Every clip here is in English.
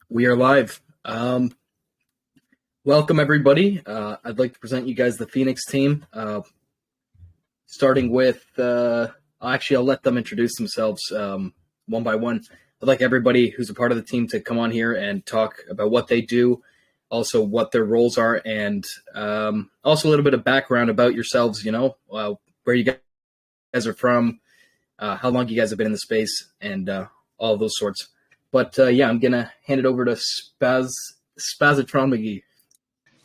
We are live. Welcome, everybody. I'd like to present you guys the Phoenix team, starting with, actually, I'll let them introduce themselves one by one. I'd like everybody who's a part of the team to come on here and talk about what they do, also what their roles are, and also a little bit of background about yourselves, where you guys are from, how long you guys have been in the space, and all those sorts. But I'm going to hand it over to Spazatron McGee.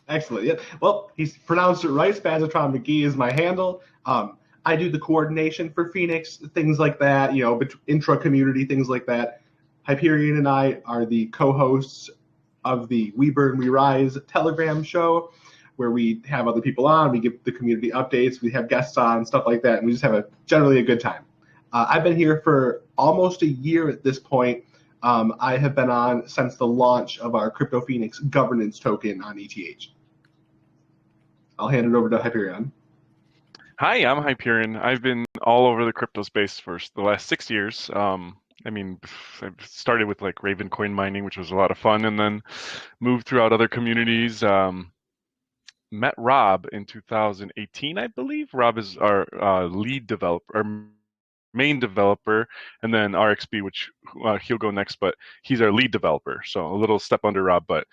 Excellent. Yeah. Well, he's pronounced it right. Spazatron McGee is my handle. I do the coordination for Phoenix, things like that, intra-community, things like that. Hyperion and I are the co-hosts of the We Burn, We Rise Telegram show, where we have other people on, we give the community updates, we have guests on, stuff like that, and we just have generally a good time. I've been here for almost a year at this point. I have been on since the launch of our Crypto Phoenix governance token on ETH. I'll hand it over to Hyperion. Hi, I'm Hyperion. I've been all over the crypto space for the last 6 years. I started with like Raven coin mining, which was a lot of fun, and then moved throughout other communities. Met Rob in 2018, I believe. Rob is our lead developer, our main developer, and then RXB, which he'll go next, but he's our lead developer. So a little step under Rob, but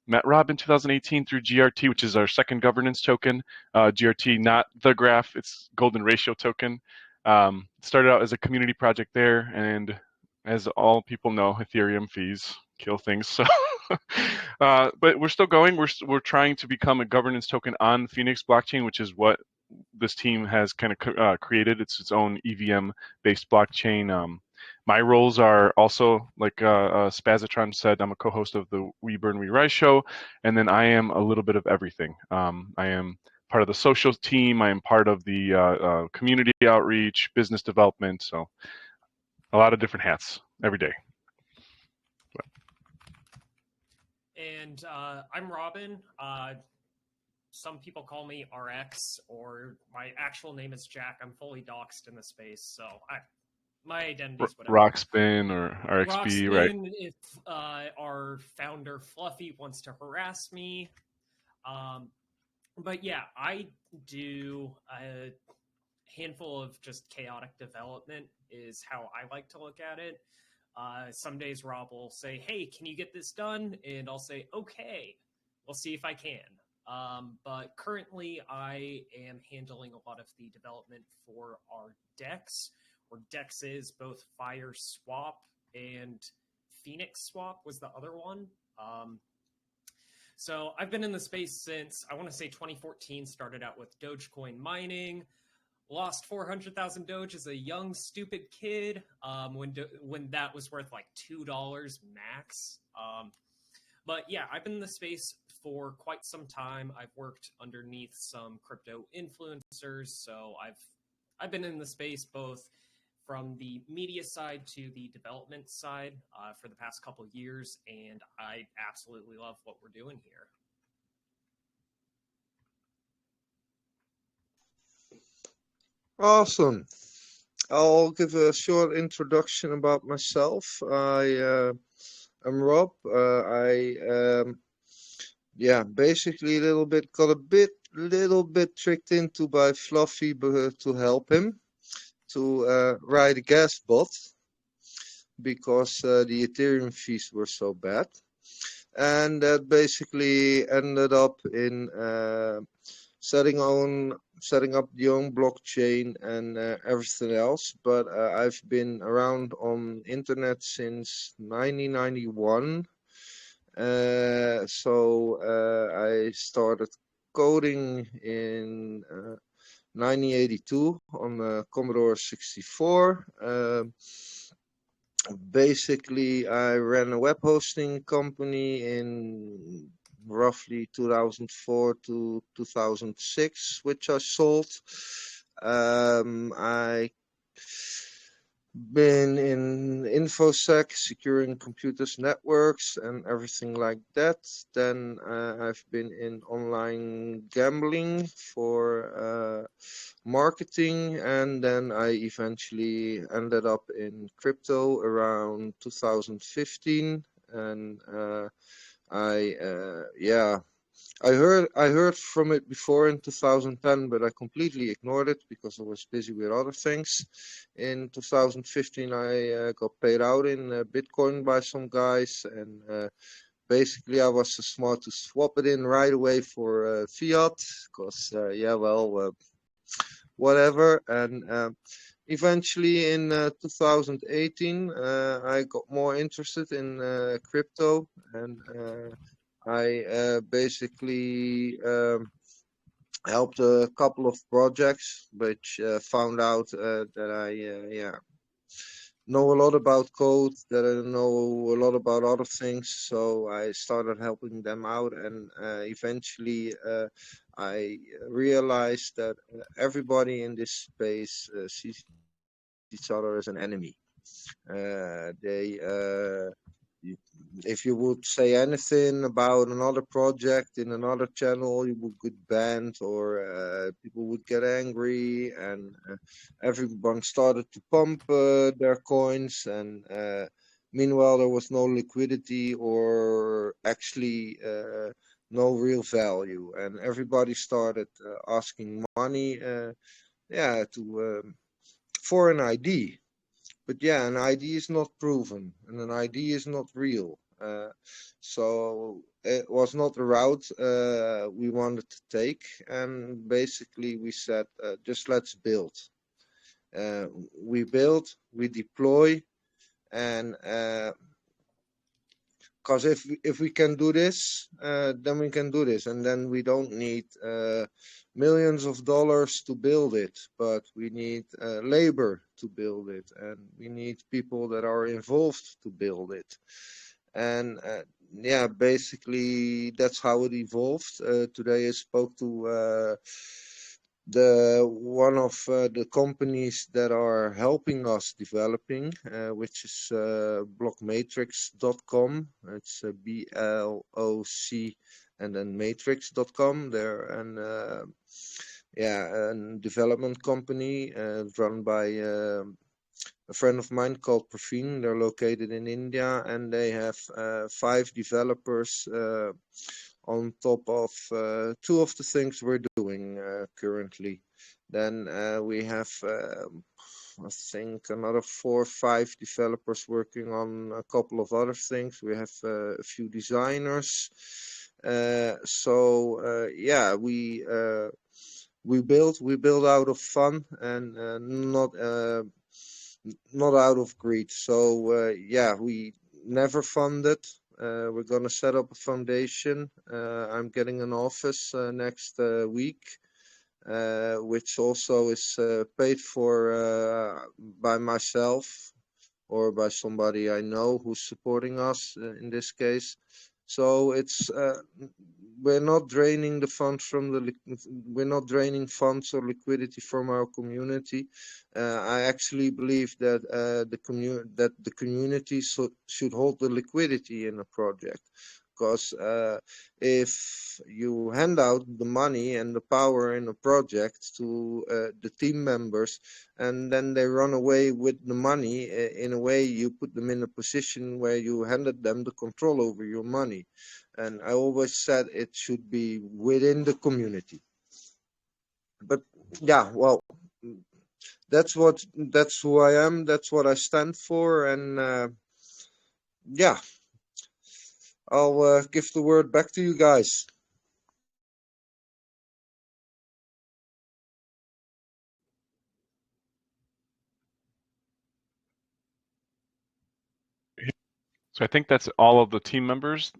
met Rob in 2018 through GRT, which is our second governance token. GRT, not the graph, it's golden ratio token. Started out as a community project there, and as all people know, Ethereum fees kill things. So, but we're still going. We're trying to become a governance token on Phoenix blockchain, which is what this team has kind of created. It's its own EVM-based blockchain. My roles are also, like Spazatron said, I'm a co-host of the We Burn, We Rise show, and then I am a little bit of everything. I am part of the social team. I am part of the community outreach, business development, so a lot of different hats every day. And I'm Robin. Some people call me RX, or my actual name is Jack. I'm fully doxxed in the space, so my identity is whatever. Rockspin or RXB, Rockspin, right? If our founder Fluffy wants to harass me. But yeah, I do a handful of just chaotic development is how I like to look at it. Some days Rob will say, hey, can you get this done? And I'll say, okay, we'll see if I can. But currently I am handling a lot of the development for our DEX, or DEXs, both Fire Swap and Phoenix Swap was the other one. So I've been in the space since, I want to say 2014, started out with Dogecoin mining, lost 400,000 Doge as a young, stupid kid when that was worth like $2 max. But yeah, I've been in the space for quite some time. I've worked underneath some crypto influencers, so I've been in the space both from the media side to the development side for the past couple of years, and I absolutely love what we're doing here. Awesome. I'll give a short introduction about myself. I'm Rob. Basically got a little bit tricked into by Fluffy to help him to ride a gas bot because the Ethereum fees were so bad. And that basically ended up in setting up the own blockchain and everything else. But I've been around on internet since 1991. So I started coding in 1982 on Commodore 64. Basically, I ran a web hosting company in roughly 2004 to 2006, which I sold. I been in InfoSec, securing computers, networks, and everything like that. Then I've been in online gambling for marketing, and then I eventually ended up in crypto around 2015. And I heard from it before in 2010, but I completely ignored it because I was busy with other things. In 2015, I got paid out in Bitcoin by some guys, and basically I was so smart to swap it in right away for fiat, because whatever. And eventually in 2018, I got more interested in crypto, and I basically helped a couple of projects, which found out that I know a lot about code, that I know a lot about other things. So I started helping them out, and eventually I realized that everybody in this space sees each other as an enemy. They if you would say anything about another project in another channel, you would get banned, or people would get angry, and everyone started to pump their coins. And meanwhile, there was no liquidity, or actually no real value, and everybody started asking money, for an ID. But yeah, an ID is not proven, and an ID is not real. So it was not the route we wanted to take, and basically we said, just let's build. We build, we deploy, and because if we can do this, then we can do this, and then we don't need millions of dollars to build it, but we need labor to build it, and we need people that are involved to build it. And basically that's how it evolved. Today I spoke to one of the companies that are helping us developing, which is blockmatrix.com. It's BLOC and then matrix.com. They're a development company run by a friend of mine called Praveen. They're located in India, and they have 5 developers on top of 2 of the things we're doing currently. Then we have, I think, another 4 or 5 developers working on a couple of other things. We have a few designers. We build out of fun, and not out of greed. So we never funded. We're gonna set up a foundation. I'm getting an office next week, which also is paid for by myself or by somebody I know who's supporting us in this case. So it's we're not draining the funds we're not draining funds or liquidity from our community. I actually believe that the community should hold the liquidity in a project, because if you hand out the money and the power in a project to the team members, and then they run away with the money, in a way you put them in a position where you handed them the control over your money. And I always said it should be within the community. But yeah, well, that's who I am, that's what I stand for, and I'll give the word back to you guys. So I think that's all of the team members.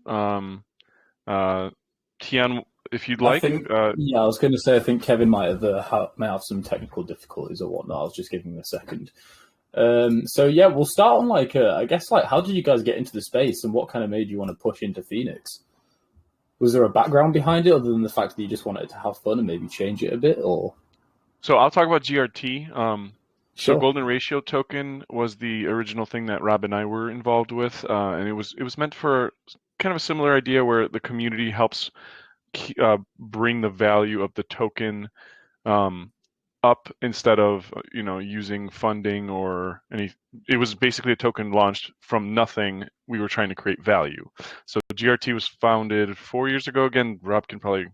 Tian, if you'd like. I was going to say, I think Kevin might have some technical difficulties or whatnot. I was just giving him a second. We'll start on I guess how did you guys get into the space, and what kind of made you want to push into Phoenix? Was there a background behind it other than the fact that you just wanted to have fun and maybe change it a bit, or? So I'll talk about GRT. So Sure. golden ratio token was the original thing that Rob and I were involved with, and it was meant for kind of a similar idea where the community helps bring the value of the token um, up instead of using funding or any. It was basically a token launched from nothing. We were trying to create value. So GRT was founded 4 years ago. Again, Rob can probably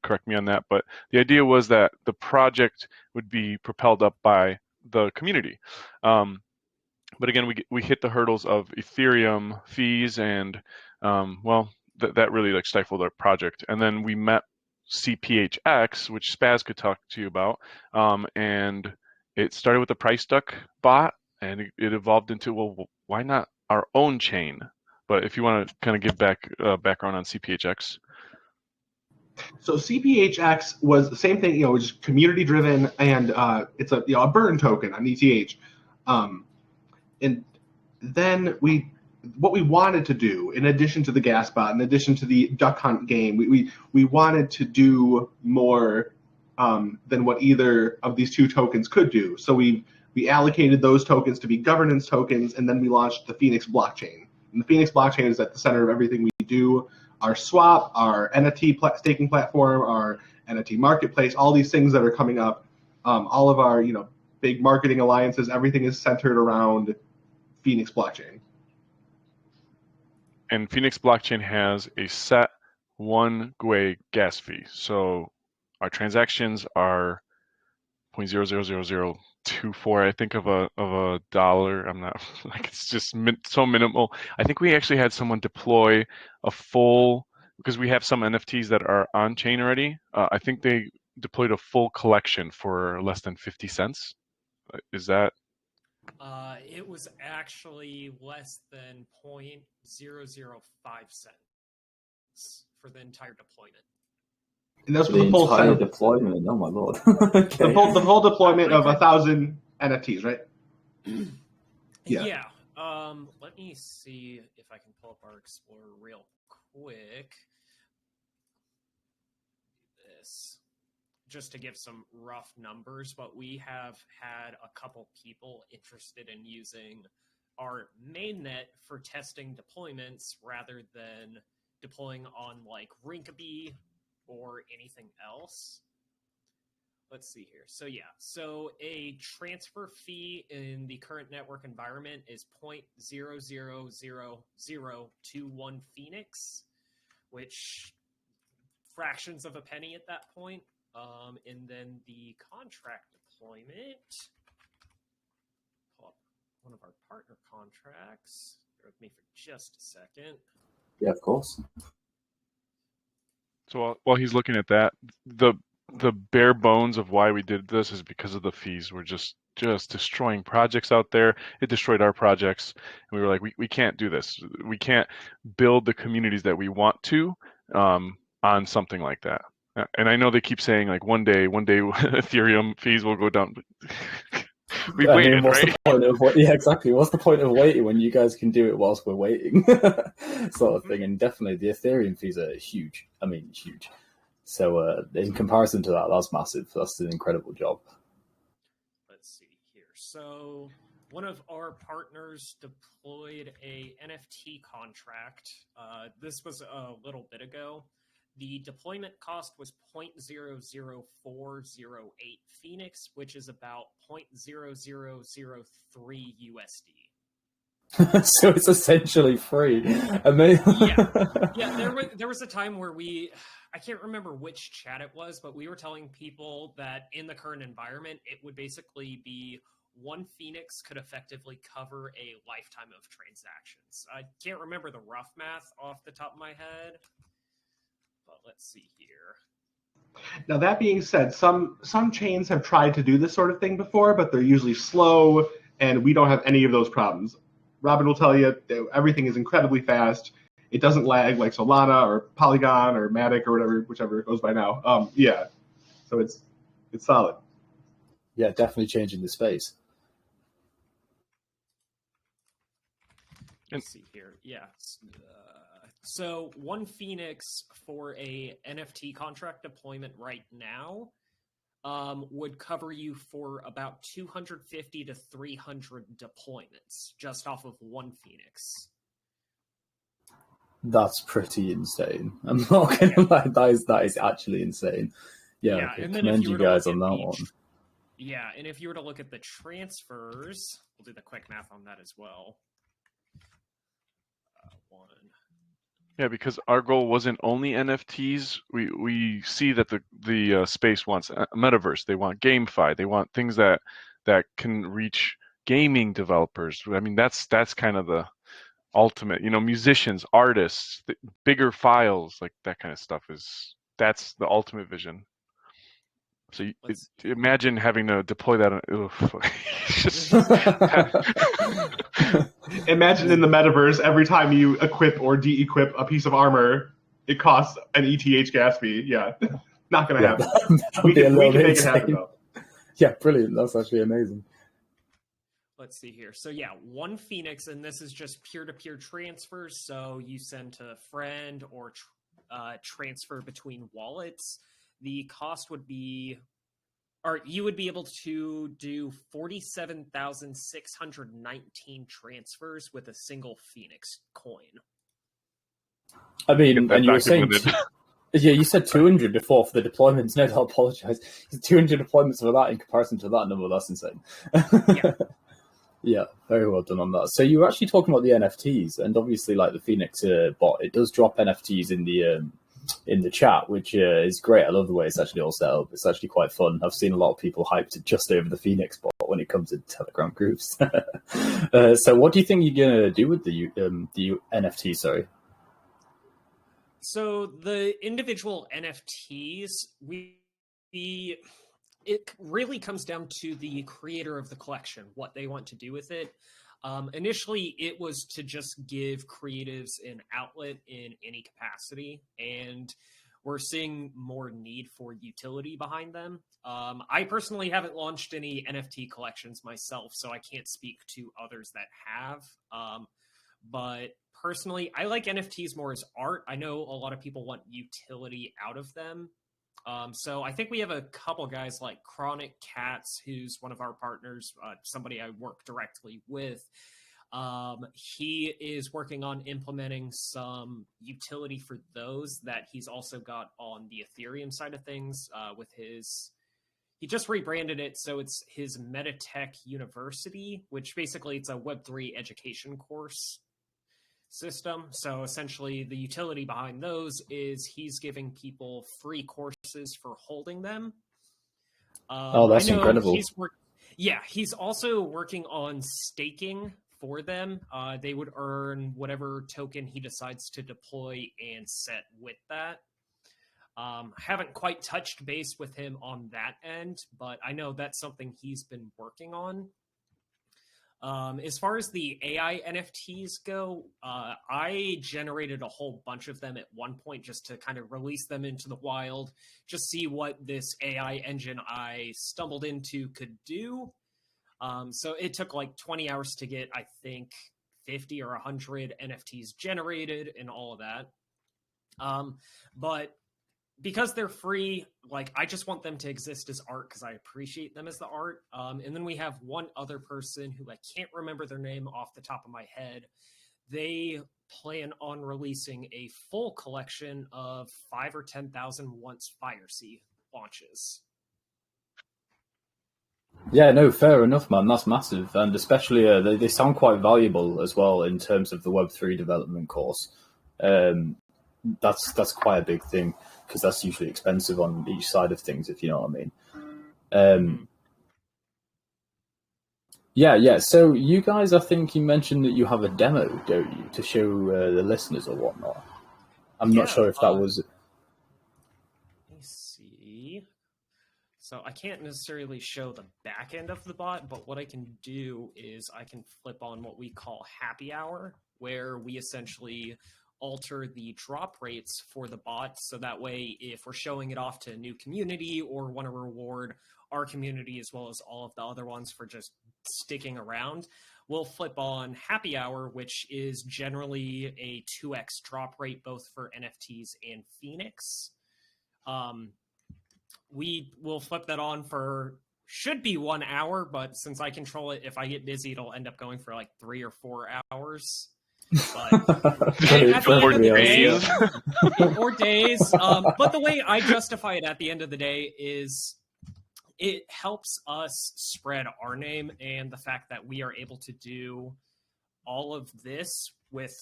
correct me on that, but the idea was that the project would be propelled up by the community. But again, we hit the hurdles of Ethereum fees, and that really like stifled our project. And then we met CPHX, which Spaz could talk to you about, and it started with the price duck bot, and it evolved into, well, why not our own chain? But if you want to kind of give background on CPHX. So CPHX was the same thing, it was community driven, and it's a burn token on ETH. And then what we wanted to do, in addition to the gas bot, in addition to the duck hunt game, we wanted to do more than what either of these two tokens could do. So we allocated those tokens to be governance tokens, and then we launched the Phoenix blockchain. And the Phoenix blockchain is at the center of everything we do. Our swap, our NFT staking platform, our NFT marketplace, all these things that are coming up, all of our big marketing alliances, everything is centered around Phoenix blockchain. And Phoenix blockchain has a set 1 GUI gas fee. So our transactions are 0.00024, I think, of a dollar. I'm not like, it's just so minimal. I think we actually had someone deploy a full, because we have some NFTs that are on chain already. I think they deployed a full collection for less than 50 cents. Is that? It was actually less than 0.005 cents for the entire deployment. And that's For for the the full entire set. deployment. Oh my lord. Okay. The full deployment of 1,000 NFTs, right? Yeah. Let me see if I can pull up our Explorer real quick. This, just to give some rough numbers, but we have had a couple people interested in using our mainnet for testing deployments rather than deploying on like Rinkeby or anything else. Let's see here. So a transfer fee in the current network environment is 0.000021 Phoenix, which fractions of a penny at that point. And then the contract deployment, pull up one of our partner contracts. Bear with me for just a second. Yeah, of course. So while he's looking at that, the bare bones of why we did this is because of the fees. We're just destroying projects out there. It destroyed our projects, and we were like, we can't do this. We can't build the communities that we want to on something like that. And I know they keep saying like one day Ethereum fees will go down. We waited, what's right? the point of exactly. What's the point of waiting when you guys can do it whilst we're waiting, sort of thing? And definitely the Ethereum fees are huge. I mean, huge. So in comparison to that, that's massive. That's an incredible job. Let's see here. So one of our partners deployed a NFT contract. This was a little bit ago. The deployment cost was 0.00408 Phoenix, which is about 0.0003 USD. So it's essentially free. Yeah. There was a time where I can't remember which chat it was, but we were telling people that in the current environment, it would basically be 1 Phoenix could effectively cover a lifetime of transactions. I can't remember the rough math off the top of my head, but let's see here. Now, that being said, some chains have tried to do this sort of thing before, but they're usually slow, and we don't have any of those problems. Robin will tell you that everything is incredibly fast. It doesn't lag like Solana or Polygon or Matic or whichever it goes by now. So it's solid. Yeah, definitely changing the space. Let's see here. Yeah. So 1 Phoenix for a NFT contract deployment right now would cover you for about 250 to 300 deployments just off of one Phoenix. That's pretty insane. I'm not gonna lie, that is actually insane. Yeah, okay. And then Commend you guys on that one. Yeah, and if you were to look at the transfers, we'll do the quick math on that as well. Yeah, because our goal wasn't only NFTs. We see that the space wants a metaverse. They want GameFi. They want things that can reach gaming developers. I mean, that's kind of the ultimate. Musicians, artists, bigger files, like that kind of stuff that's the ultimate vision. So imagine having to deploy that. Imagine in the metaverse, every time you equip or de-equip a piece of armor, it costs an ETH gas fee. Yeah, not going to happen. We can make it happen, though. Yeah, brilliant. That's actually amazing. Let's see here. So yeah, one Phoenix, and this is just peer-to-peer transfers. So you send to a friend or transfer between wallets. The cost would be, or you would be able to do 47,619 transfers with a single Phoenix coin. I mean, and you were saying, yeah, you said 200 before for the deployments. No, I apologize. 200 deployments for that in comparison to that number, that's insane. Yeah. Yeah, very well done on that. So you were actually talking about the NFTs, and obviously, like the Phoenix bot, it does drop NFTs in the chat, which is great. I love the way it's actually all set up. It's actually quite fun. I've seen a lot of people hyped just over the Phoenix bot when it comes to Telegram groups. So what do you think you're going to do with the NFT, sorry? So the individual NFTs, it really comes down to the creator of the collection, what they want to do with it. Initially, it was to just give creatives an outlet in any capacity, and we're seeing more need for utility behind them. I personally haven't launched any NFT collections myself, so I can't speak to others that have. But personally, I like NFTs more as art. I know a lot of people want utility out of them. So I think we have a couple guys like Chronic Cats, who's one of our partners, somebody I work directly with. He is working on implementing some utility for those that he's also got on the Ethereum side of things with he just rebranded it, so it's his MetaTech University, which basically it's a Web3 education course system. So essentially the utility behind those is he's giving people free courses for holding them. Oh, that's incredible. He's also working on staking for them. They would earn whatever token he decides to deploy and set with that. Haven't quite touched base with him on that end, but I know that's something he's been working on. As far as the AI NFTs go, I generated a whole bunch of them at one point just to kind of release them into the wild, just see what this AI engine I stumbled into could do. So it took like 20 hours to get, I think, 50 or 100 NFTs generated and all of that. But because they're free, like I just want them to exist as art because I appreciate them as the art. And then we have one other person who I can't remember their name off the top of my head. They plan on releasing a full collection of 5,000 or 10,000 once FireSea launches. Yeah, no, fair enough, man. That's massive, and especially they sound quite valuable as well in terms of the Web3 development course. That's quite a big thing because that's usually expensive on each side of things, if you know what I mean. Yeah. So you guys, I think you mentioned that you have a demo, don't you, to show the listeners or whatnot? I'm not sure if that was. Let me see. So I can't necessarily show the back end of the bot, but what I can do is I can flip on what we call happy hour, where we essentially alter the drop rates for the bot. So that way, if we're showing it off to a new community or want to reward our community as well as all of the other ones for just sticking around, we'll flip on happy hour, which is generally a 2x drop rate, both for NFTs and Phoenix. we will flip that on for should be 1 hour, but since I control it, if I get busy, it'll end up going for like 3 or 4 hours. But at the end of the day, or days. But the way I justify it at the end of the day is it helps us spread our name, and the fact that we are able to do all of this with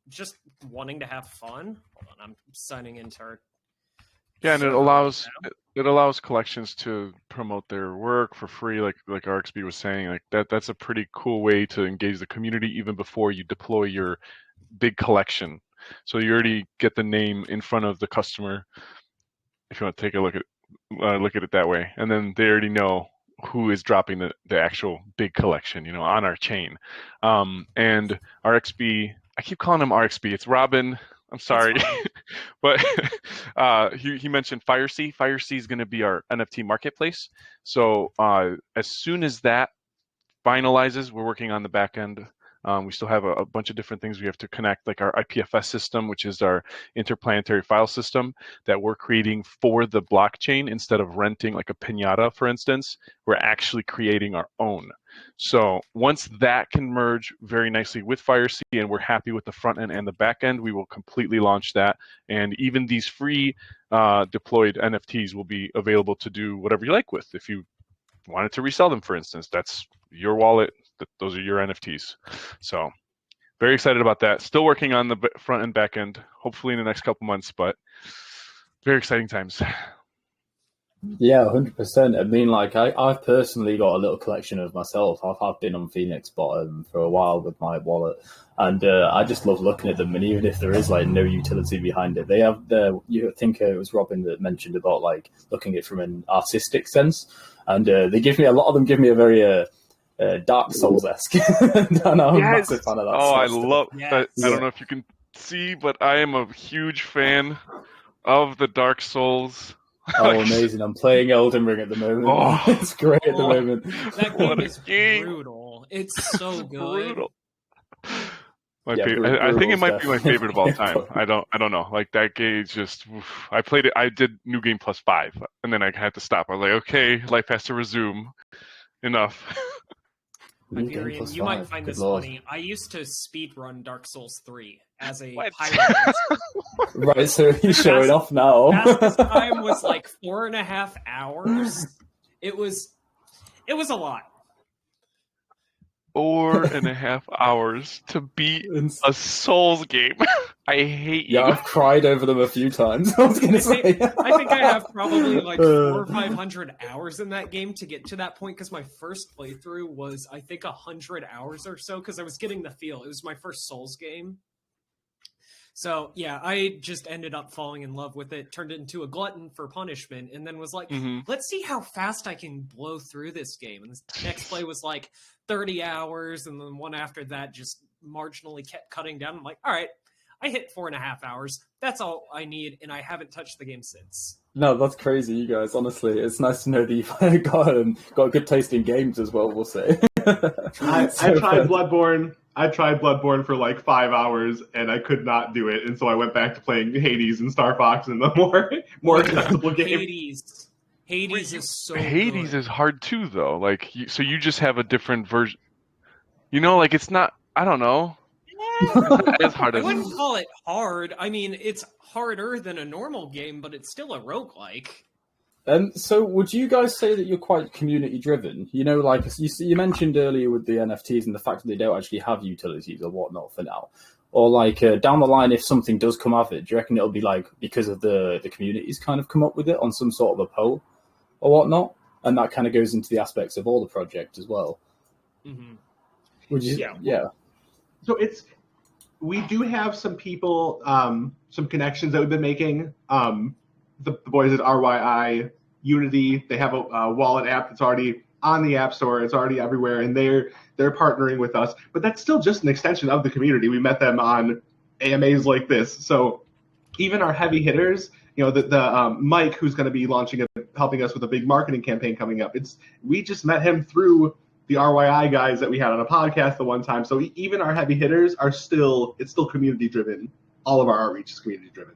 just wanting to have fun. Hold on, I'm signing into our Yeah, and it allows collections to promote their work for free, like RXB was saying. Like that's a pretty cool way to engage the community even before you deploy your big collection. So you already get the name in front of the customer, if you want to take a look at it that way, and then they already know who is dropping the actual big collection, on our chain. And RXB, I keep calling him RXB. It's Robin. I'm sorry, but he mentioned FireSea. FireSea is going to be our NFT marketplace. So as soon as that finalizes, we're working on the back end. We still have a bunch of different things we have to connect, like our IPFS system, which is our interplanetary file system that we're creating for the blockchain. Instead of renting like a pinata, for instance, we're actually creating our own. So once that can merge very nicely with FireSea and we're happy with the front end and the back end, we will completely launch that. And even these free deployed NFTs will be available to do whatever you like with. If you wanted to resell them, for instance, that's your wallet. Those are your NFTs. So very excited about that. Still working on the front and back end, hopefully in the next couple months, but very exciting times. Yeah, 100%. I mean, like, I've personally got a little collection of myself. I've been on Phoenix Bottom for a while with my wallet, and I just love looking at them. And even if there is like no utility behind it, they have you think it was Robin that mentioned about like looking at it from an artistic sense, and they give me a lot of them give me a very Dark Souls-esque. And I'm a massive fan of that. I love that. I don't know if you can see, but I am a huge fan of the Dark Souls. Oh, amazing. I'm playing Elden Ring at the moment. It's great at the moment. That game is brutal. It's so good. Brutal. I think it might be my favorite of all time. I don't know. Like that game is just. I played it. I did New Game Plus 5, and then I had to stop. I was like, okay, life has to resume. Enough. Hyperion, you might find this funny. I used to speedrun Dark Souls 3 as a pirate. Right, so he's showing off now. Fastest time was like 4.5 hours. It was a lot. 4.5 hours to beat a Souls game. I hate you. Yeah, I've cried over them a few times. I was going to say. I think I have probably like 400 or 500 hours in that game to get to that point, because my first playthrough was, I think, 100 hours or so, because I was getting the feel. It was my first Souls game. So, yeah, I just ended up falling in love with it, turned it into a glutton for punishment, and then was like, let's see how fast I can blow through this game. And this next play was like 30 hours, and then one after that just marginally kept cutting down. I'm like, all right, I hit 4.5 hours. That's all I need, and I haven't touched the game since. No, that's crazy, you guys. Honestly, it's nice to know that you've got a good taste in games as well, we'll say. I tried Bloodborne. I tried Bloodborne for like 5 hours, and I could not do it, and so I went back to playing Hades and Star Fox and the more accessible games. Hades is so Hades good. is hard too, though. Like, so you just have a different version. Like it's not. I don't know. It's hard. I wouldn't call it hard. I mean, it's harder than a normal game, but it's still a roguelike. So would you guys say that you're quite community driven? Like you mentioned earlier with the NFTs and the fact that they don't actually have utilities or whatnot for now. Or like down the line, if something does come of it, do you reckon it'll be like because of the communities kind of come up with it on some sort of a poll or whatnot? And that kind of goes into the aspects of all the project as well. Mm-hmm. Would you? Yeah. So we do have some people, some connections that we've been making. The boys at RYI Unity, they have a wallet app that's already on the App Store. It's already everywhere, and they're partnering with us. But that's still just an extension of the community. We met them on AMAs like this. So even our heavy hitters, the Mike, who's going to be helping us with a big marketing campaign coming up. We just met him through the RYI guys that we had on a podcast the one time. So even our heavy hitters it's still community driven. All of our outreach is community driven.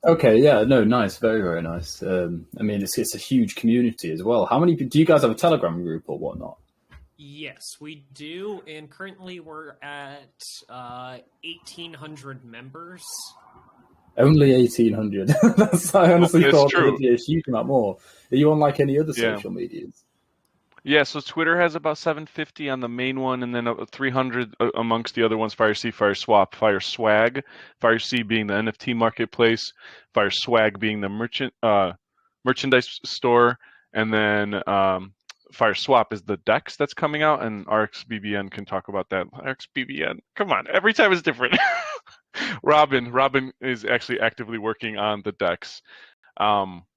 Okay, yeah, no, nice, very, very nice. I mean, it's a huge community as well. How many do you guys have a Telegram group or whatnot? Yes, we do, and currently we're at 1,800 members. Only 1,800. I honestly It's thought true. there'd be a huge amount more. Are you on like any other Yeah. social medias? Yeah, so Twitter has about 750 on the main one, and then 300 amongst the other ones: FireC, FireSwap, FireSwag. FireC being the NFT marketplace, FireSwag being the merchandise store, and then FireSwap is the DEX that's coming out, and RxBBN can talk about that. RxBBN, come on, every time it's different. Robin is actually actively working on the DEX,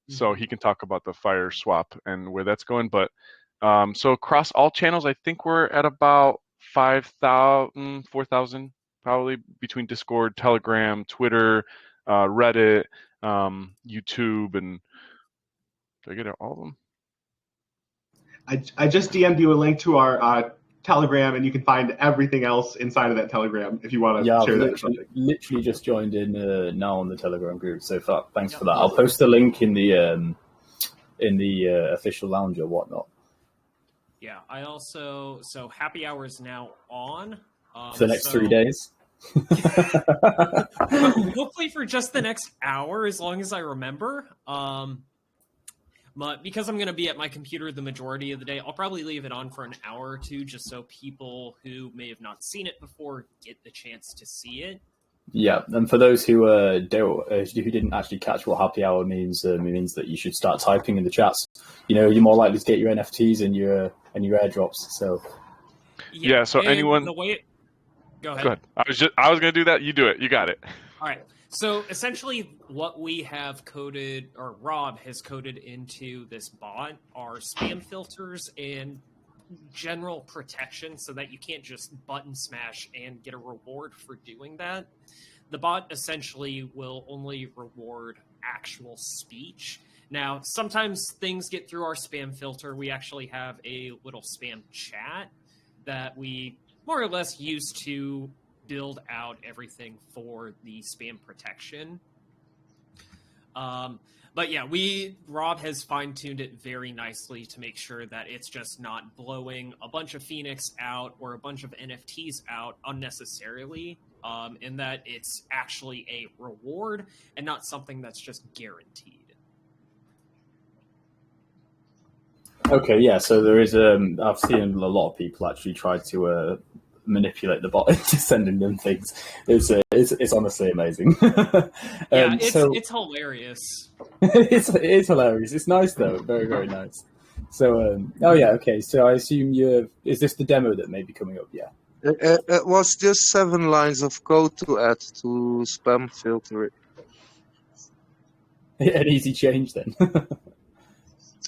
so he can talk about the FireSwap and where that's going, but. So across all channels, I think we're at about 5,000, 4,000, probably between Discord, Telegram, Twitter, Reddit, YouTube, and did I get all of them? I just DM'd you a link to our Telegram, and you can find everything else inside of that Telegram if you want to share that or something. Literally just joined in now on the Telegram group. So thanks for that. I'll post the link in the official lounge or whatnot. Yeah, I also happy hour is now on For the next 3 days. Hopefully for just the next hour, as long as I remember. But because I'm going to be at my computer the majority of the day, I'll probably leave it on for an hour or two, just so people who may have not seen it before get the chance to see it. Yeah, and for those who didn't actually catch what happy hour means, it means that you should start typing in the chats. You know, you're more likely to get your NFTs and your airdrops. So yeah. So anyone, go ahead. Go ahead. I was going to do that. You do it. You got it. All right. So essentially, what we have coded, or Rob has coded into this bot, are spam filters and general protection, so that you can't just button smash and get a reward for doing that. The bot essentially will only reward actual speech. Now, sometimes things get through our spam filter. We actually have a little spam chat that we more or less use to build out everything for the spam protection. But yeah, Rob has fine-tuned it very nicely to make sure that it's just not blowing a bunch of Phoenix out or a bunch of NFTs out unnecessarily, and that it's actually a reward and not something that's just guaranteed. Okay, yeah. So there is. I've seen a lot of people actually try to manipulate the bot into sending them things. It's honestly amazing. Yeah, it's hilarious. it's hilarious. It's nice though. Very, very nice. So okay. So I assume is this the demo that may be coming up? Yeah. It was just 7 lines of code to add to spam filter it. An easy change then.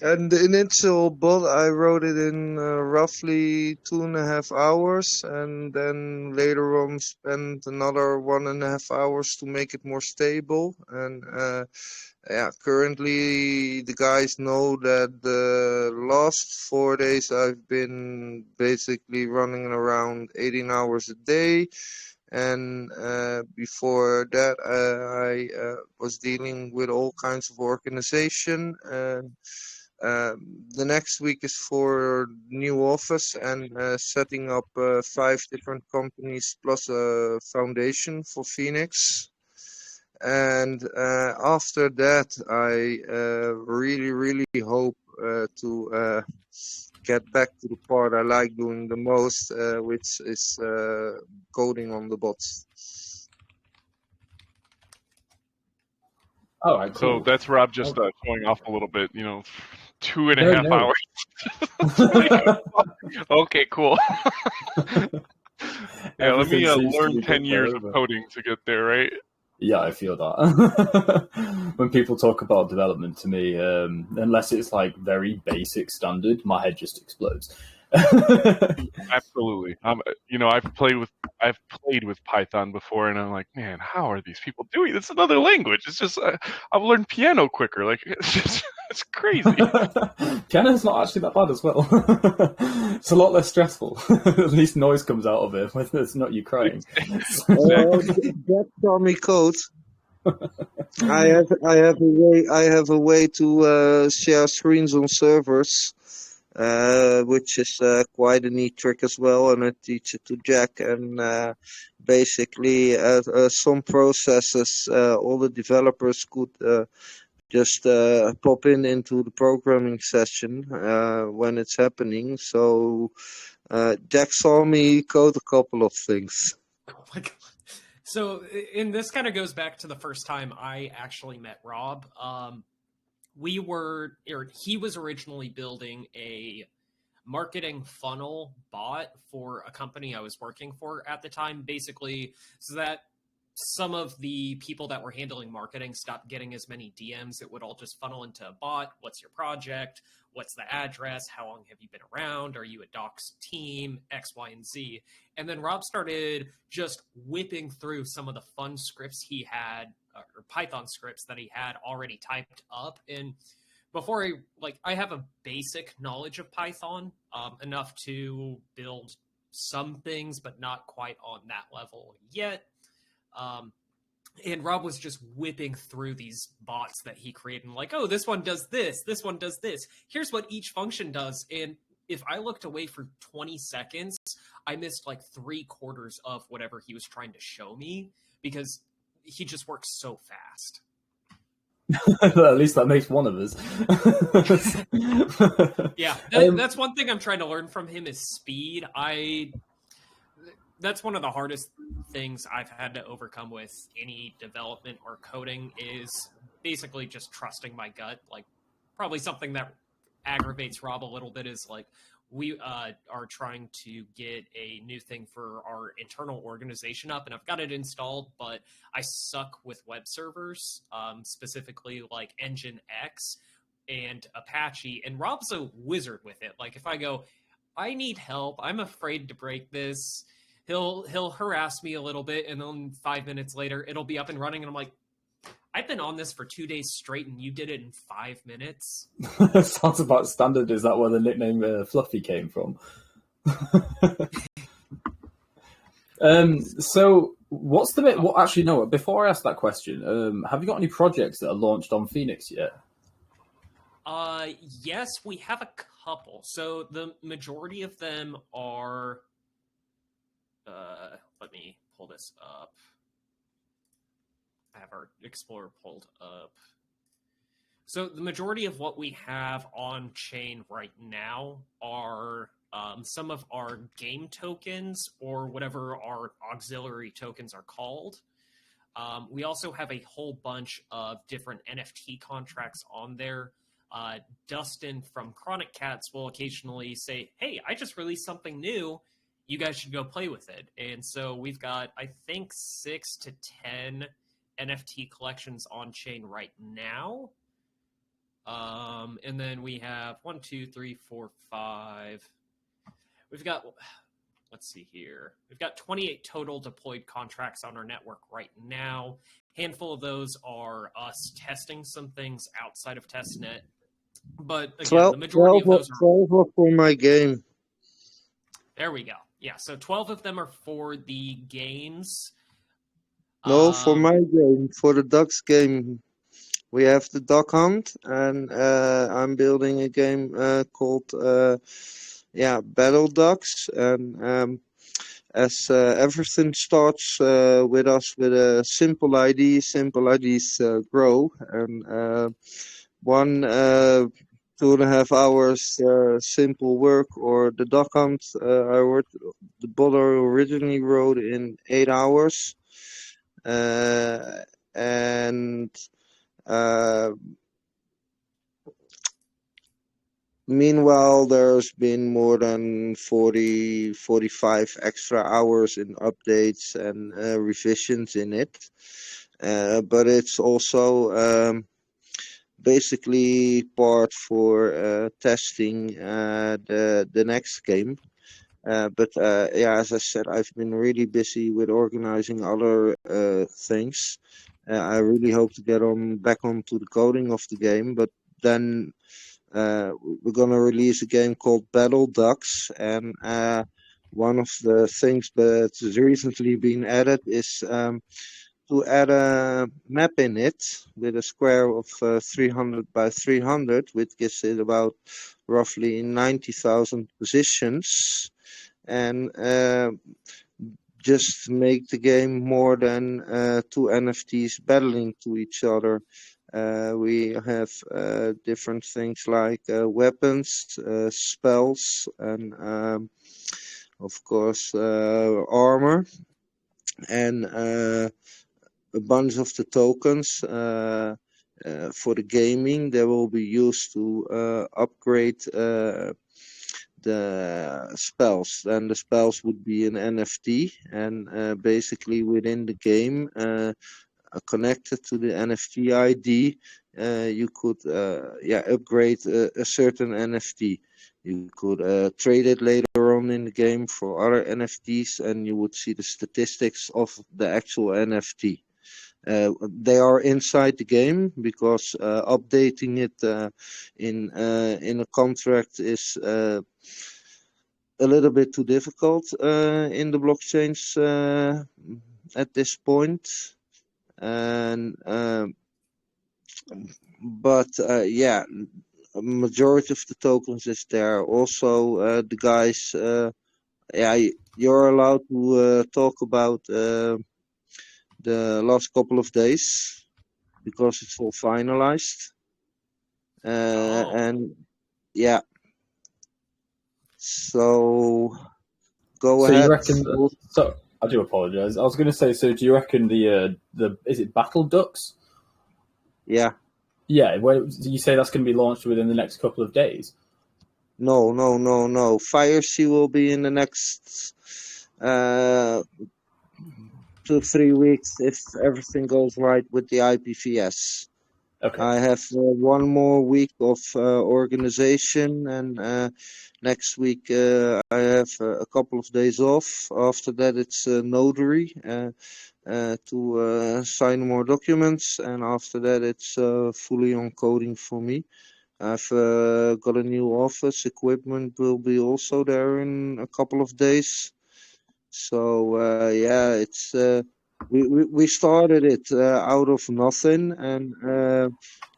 And the initial bot, I wrote it in roughly 2.5 hours, and then later on spent another 1.5 hours to make it more stable. And currently the guys know that the last 4 days I've been basically running around 18 hours a day. And before that, I was dealing with all kinds of organization. And the next week is for new office and setting up 5 different companies plus a foundation for Phoenix. And after that, I really, really hope to get back to the part I like doing the most, which is coding on the bots. All right, cool. So that's Rob just showing off a little bit, 2.5 hours. Okay, cool. Yeah, let me learn 10 years of coding to get there, right? Yeah, I feel that. When people talk about development to me, unless it's like very basic standard, my head just explodes. Absolutely. I've played with Python before, and I'm like, man, how are these people doing? It's another language. It's just I've learned piano quicker. Like it's crazy. Piano's not actually that bad as well. It's a lot less stressful. At least noise comes out of it when it's not you crying. That's Tommy code. I have a way to share screens on servers, which is quite a neat trick as well, and I teach it to Jack. And basically, some processes, all the developers could just pop into the programming session when it's happening. So Jack saw me code a couple of things. Oh my god. So, and this kind of goes back to the first time I actually met Rob. He was originally building a marketing funnel bot for a company I was working for at the time, basically, so that some of the people that were handling marketing stopped getting as many DMs. It would all just funnel into a bot. What's your project? What's the address? How long have you been around? Are you a docs team? X, Y, and Z. And then Rob started just whipping through some of the fun scripts he had, or Python scripts that he had already typed up. And before I have a basic knowledge of Python, enough to build some things, but not quite on that level yet. And Rob was just whipping through these bots that he created, and like, oh, this one does this one does this. Here's what each function does. And if I looked away for 20 seconds, I missed like 3/4 of whatever he was trying to show me because he just works so fast. At least that makes one of us. Yeah, that's one thing I'm trying to learn from him is speed. That's one of the hardest things I've had to overcome with any development or coding is basically just trusting my gut. Like, probably something that aggravates Rob a little bit is like, we are trying to get a new thing for our internal organization up, and I've got it installed, but I suck with web servers, specifically like Nginx and Apache, and Rob's a wizard with it. Like, if I go, I need help, I'm afraid to break this, he'll harass me a little bit, and then 5 minutes later it'll be up and running, and I'm like, I've been on this for 2 days straight and you did it in 5 minutes. Sounds about standard. Is that where the nickname Fluffy came from? So what's the bit? Well, actually, no. Before I ask that question, have you got any projects that are launched on Phoenix yet? Yes, we have a couple. So the majority of them are. Let me pull this up. I have our Explorer pulled up. So the majority of what we have on chain right now are some of our game tokens or whatever our auxiliary tokens are called. We also have a whole bunch of different NFT contracts on there. Dustin from Chronic Cats will occasionally say, hey, I just released something new. You guys should go play with it. And so we've got, I think, 6 to 10 NFT collections on chain right now. And then we have 1, 2, 3, 4, 5. We've got, let's see here. We've got 28 total deployed contracts on our network right now. Handful of those are us testing some things outside of testnet. But again, the majority of those are 12 for my game. There we go. Yeah, so 12 of them are for the games. No, for my game, for the Ducks game. We have the Duck Hunt, and I'm building a game called Battle Ducks. And as everything starts with us with a simple ID, simple IDs grow. And 2.5 hours simple work, or the Duck Hunt, the bot originally wrote in 8 hours. Meanwhile, there's been more than 45 extra hours in updates and revisions in it. But it's also basically part for testing the next game. As I said, I've been really busy with organizing other things. I really hope to get back onto the coding of the game, but then we're gonna release a game called Battle Ducks, and one of the things that's recently been added is to add a map in it with a square of 300 by 300, which gives it about roughly 90,000 positions, and just make the game more than two NFTs battling to each other. We have different things like weapons, spells, and of course armor, and a bunch of the tokens for the gaming they will be used to upgrade the spells. Then the spells would be an NFT, and basically within the game, connected to the NFT ID, you could upgrade a certain NFT. You could trade it later on in the game for other NFTs, and you would see the statistics of the actual NFT. They are inside the game because updating it in a contract is a little bit too difficult in the blockchains at this point. And but yeah, a majority of the tokens is there. Also, the guys, yeah, you're allowed to talk about the last couple of days because it's all finalized. And yeah, so go So ahead. you reckon? So I do apologize. I was going to say. So do you reckon the is it Battle Ducks? Yeah. Yeah. Well, you say that's going to be launched within the next couple of days. No. FireSea will be in the next 2-3 weeks if everything goes right with the IPVS. Okay. I have one more week of organization, and next week I have a couple of days off. After that, it's notary to sign more documents, and after that, it's fully on coding for me. I've got a new office. Equipment will be also there in a couple of days. So yeah, it's we started it out of nothing, and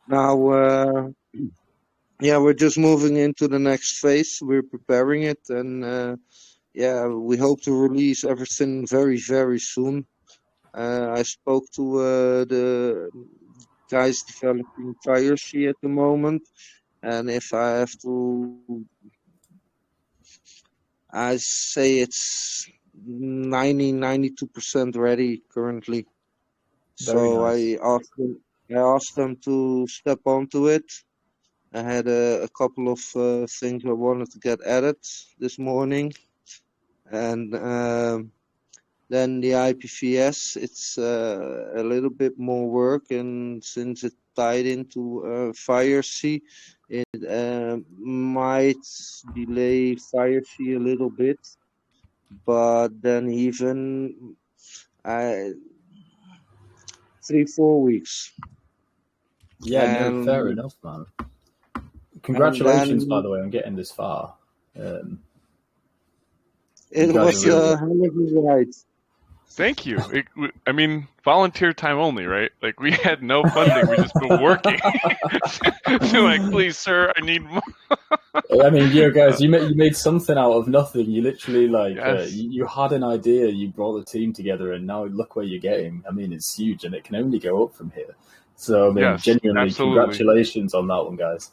now yeah, we're just moving into the next phase. We're preparing it, and yeah, we hope to release everything very, very soon. I spoke to the guys developing FireSea at the moment, and if I have to, I say it's 92% ready currently. Very So nice. I asked them to step onto it. I had a couple of things I wanted to get added this morning, and then the IPVS, it's a little bit more work, and since it tied into FireSea, it might delay FireSea a little bit, but then even 3-4 weeks. Yeah, no, fair enough, man. Congratulations, by the way, on getting this far. It was a hell of a ride. Thank you. I mean, volunteer time only, right? Like, we had no funding. We just been working. So, like, please, sir, I need more. I mean, you guys, you made something out of nothing. You literally, like, Yes. you had an idea, you brought the team together, and now look where you're getting. I mean, it's huge, and it can only go up from here. So, I mean, Yes, genuinely, absolutely. congratulations on that one, guys.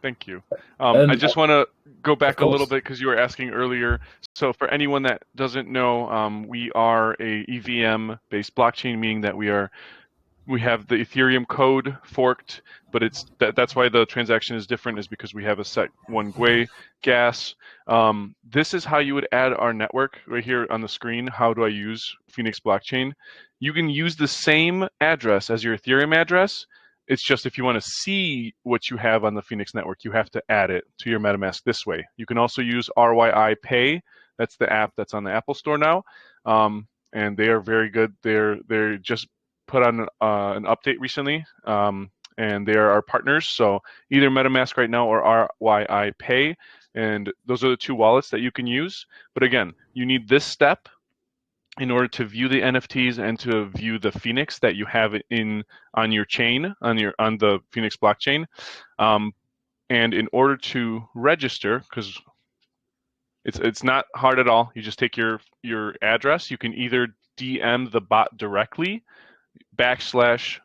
Thank you. I just want to go back a little bit because you were asking earlier. So for anyone that doesn't know, we are a EVM-based blockchain, meaning that we have the Ethereum code forked, but that's why the transaction is different, is because we have a set one GUI gas. This is how you would add our network right here on the screen. How do I use Phoenix blockchain? You can use the same address as your Ethereum address. It's just if you want to see what you have on the Phoenix network, you have to add it to your MetaMask this way. You can also use RYI Pay. That's the app that's on the Apple Store now, and they are very good. They're just put on an update recently, and they are our partners. So either MetaMask right now or RYI Pay, and those are the two wallets that you can use. But again, you need this step in order to view the NFTs and to view the Phoenix that you have on your chain, on the Phoenix blockchain. And in order to register, because it's not hard at all, you just take your address. You can either DM the bot directly, /reg,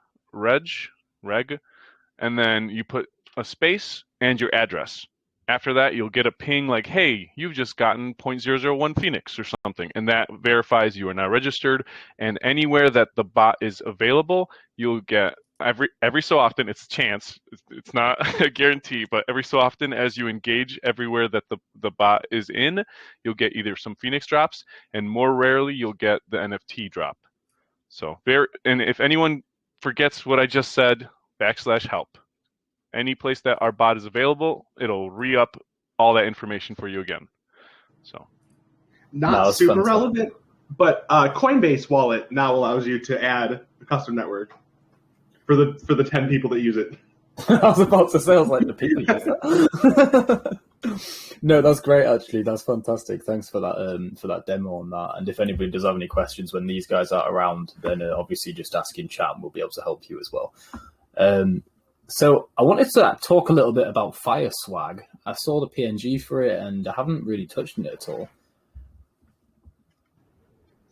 and then you put a space and your address. After that, you'll get a ping like, hey, you've just gotten 0.001 Phoenix or something, and that verifies you are now registered. And anywhere that the bot is available, you'll get every so often, it's a chance, it's not a guarantee, but every so often as you engage everywhere that the bot is in, you'll get either some Phoenix drops, and more rarely you'll get the NFT drop. So and if anyone forgets what I just said, /help. Any place that our bot is available, it'll re-up all that information for you again. So, not super relevant, but Coinbase wallet now allows you to add a custom network for the 10 people that use it. I was about to say, I was like, the people use that. No, that's great. Actually, that's fantastic. Thanks for that demo on that. And if anybody does have any questions when these guys are around, then obviously just ask in chat, and we'll be able to help you as well. So I wanted to talk a little bit about Fire Swag. I saw the PNG for it, and I haven't really touched on it at all.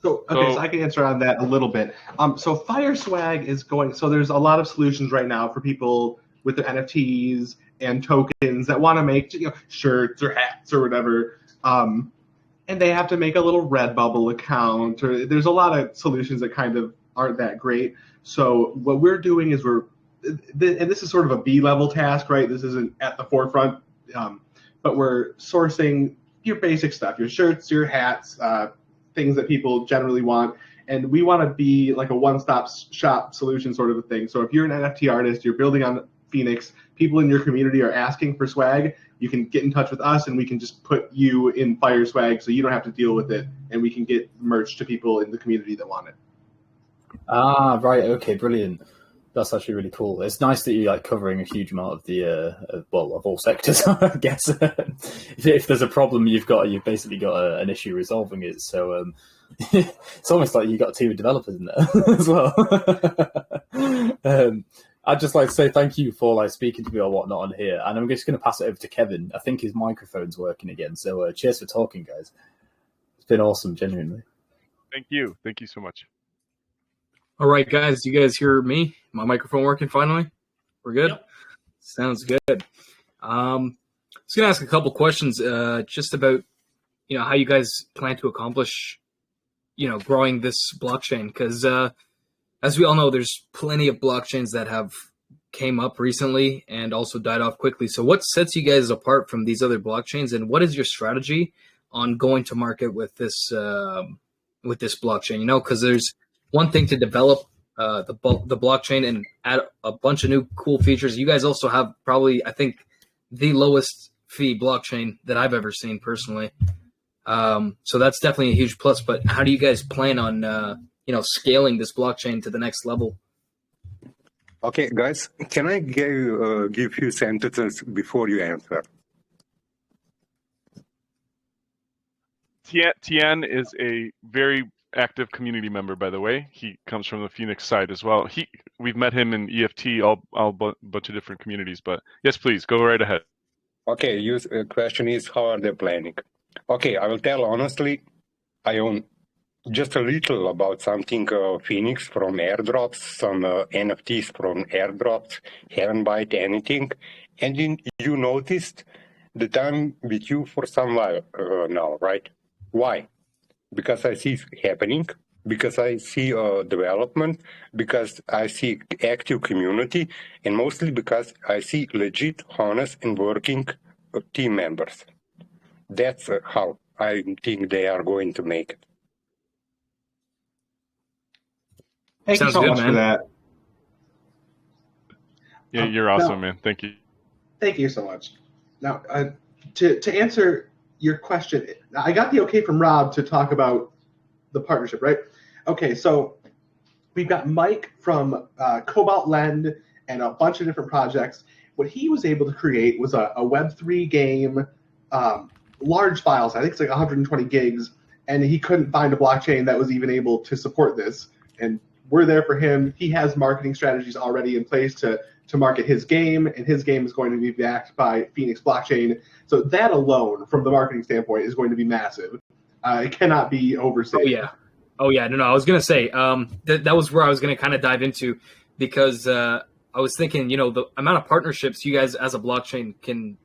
So I can answer on that a little bit. So Fire Swag is going. So there's a lot of solutions right now for people with their NFTs and tokens that want to make shirts or hats or whatever, and they have to make a little Redbubble account. Or there's a lot of solutions that kind of aren't that great. So what we're doing is and this is sort of a B-level task, right? This isn't at the forefront, but we're sourcing your basic stuff, your shirts, your hats, things that people generally want. And we want to be like a one-stop shop solution sort of a thing. So if you're an NFT artist, you're building on Phoenix, people in your community are asking for swag, you can get in touch with us and we can just put you in Fire Swag so you don't have to deal with it, and we can get merch to people in the community that want it. Ah, right. Okay, brilliant. That's actually really cool. It's nice that you're covering a huge amount of the of all sectors. I guess if there's a problem, you've basically got an issue resolving it. So it's almost like you've got a team of developers in there as well. I'd just like to say thank you for speaking to me or whatnot on here, and I'm just going to pass it over to Kevin. I think his microphone's working again. So cheers for talking, guys. It's been awesome, genuinely. Thank you so much. All right, guys, you guys hear me? My microphone working finally? We're good? Yep. Sounds good. I was going to ask a couple questions just about, how you guys plan to accomplish, growing this blockchain. Because as we all know, there's plenty of blockchains that have came up recently and also died off quickly. So what sets you guys apart from these other blockchains, and what is your strategy on going to market with this blockchain? Because there's one thing to develop the blockchain and add a bunch of new cool features. You guys also have probably, I think, the lowest fee blockchain that I've ever seen personally. So that's definitely a huge plus. But how do you guys plan on, scaling this blockchain to the next level? Okay, guys, can I give you sentences before you answer? Tien is a very active community member, by the way. He comes from the Phoenix side as well. We've met him in EFT, bunch of different communities. But yes, please go right ahead. Okay, your question is how are they planning? Okay, I will tell honestly, I own just a little about something Phoenix from airdrops, some NFTs from airdrops, haven't bought anything. And you noticed that I'm with you for some while now, right? Why? Because I see it happening, because I see development, because I see active community, and mostly because I see legit, honest, and working team members. That's how I think they are going to make it. Thank you so much for that. Yeah, you're awesome, man. Thank you. Thank you so much. Now, to answer your question, I got the okay from Rob to talk about the partnership, right? Okay, so we've got Mike from Cobalt Lend and a bunch of different projects. What he was able to create was a Web3 game, large files. I think it's like 120 gigs and he couldn't find a blockchain that was even able to support this. And we're there for him. He has marketing strategies already in place to market his game, and his game is going to be backed by Phoenix blockchain. So that alone, from the marketing standpoint, is going to be massive. It cannot be overstated. Oh yeah. No. I was gonna say that was where I was gonna kind of dive into, because I was thinking, the amount of partnerships you guys as a blockchain can.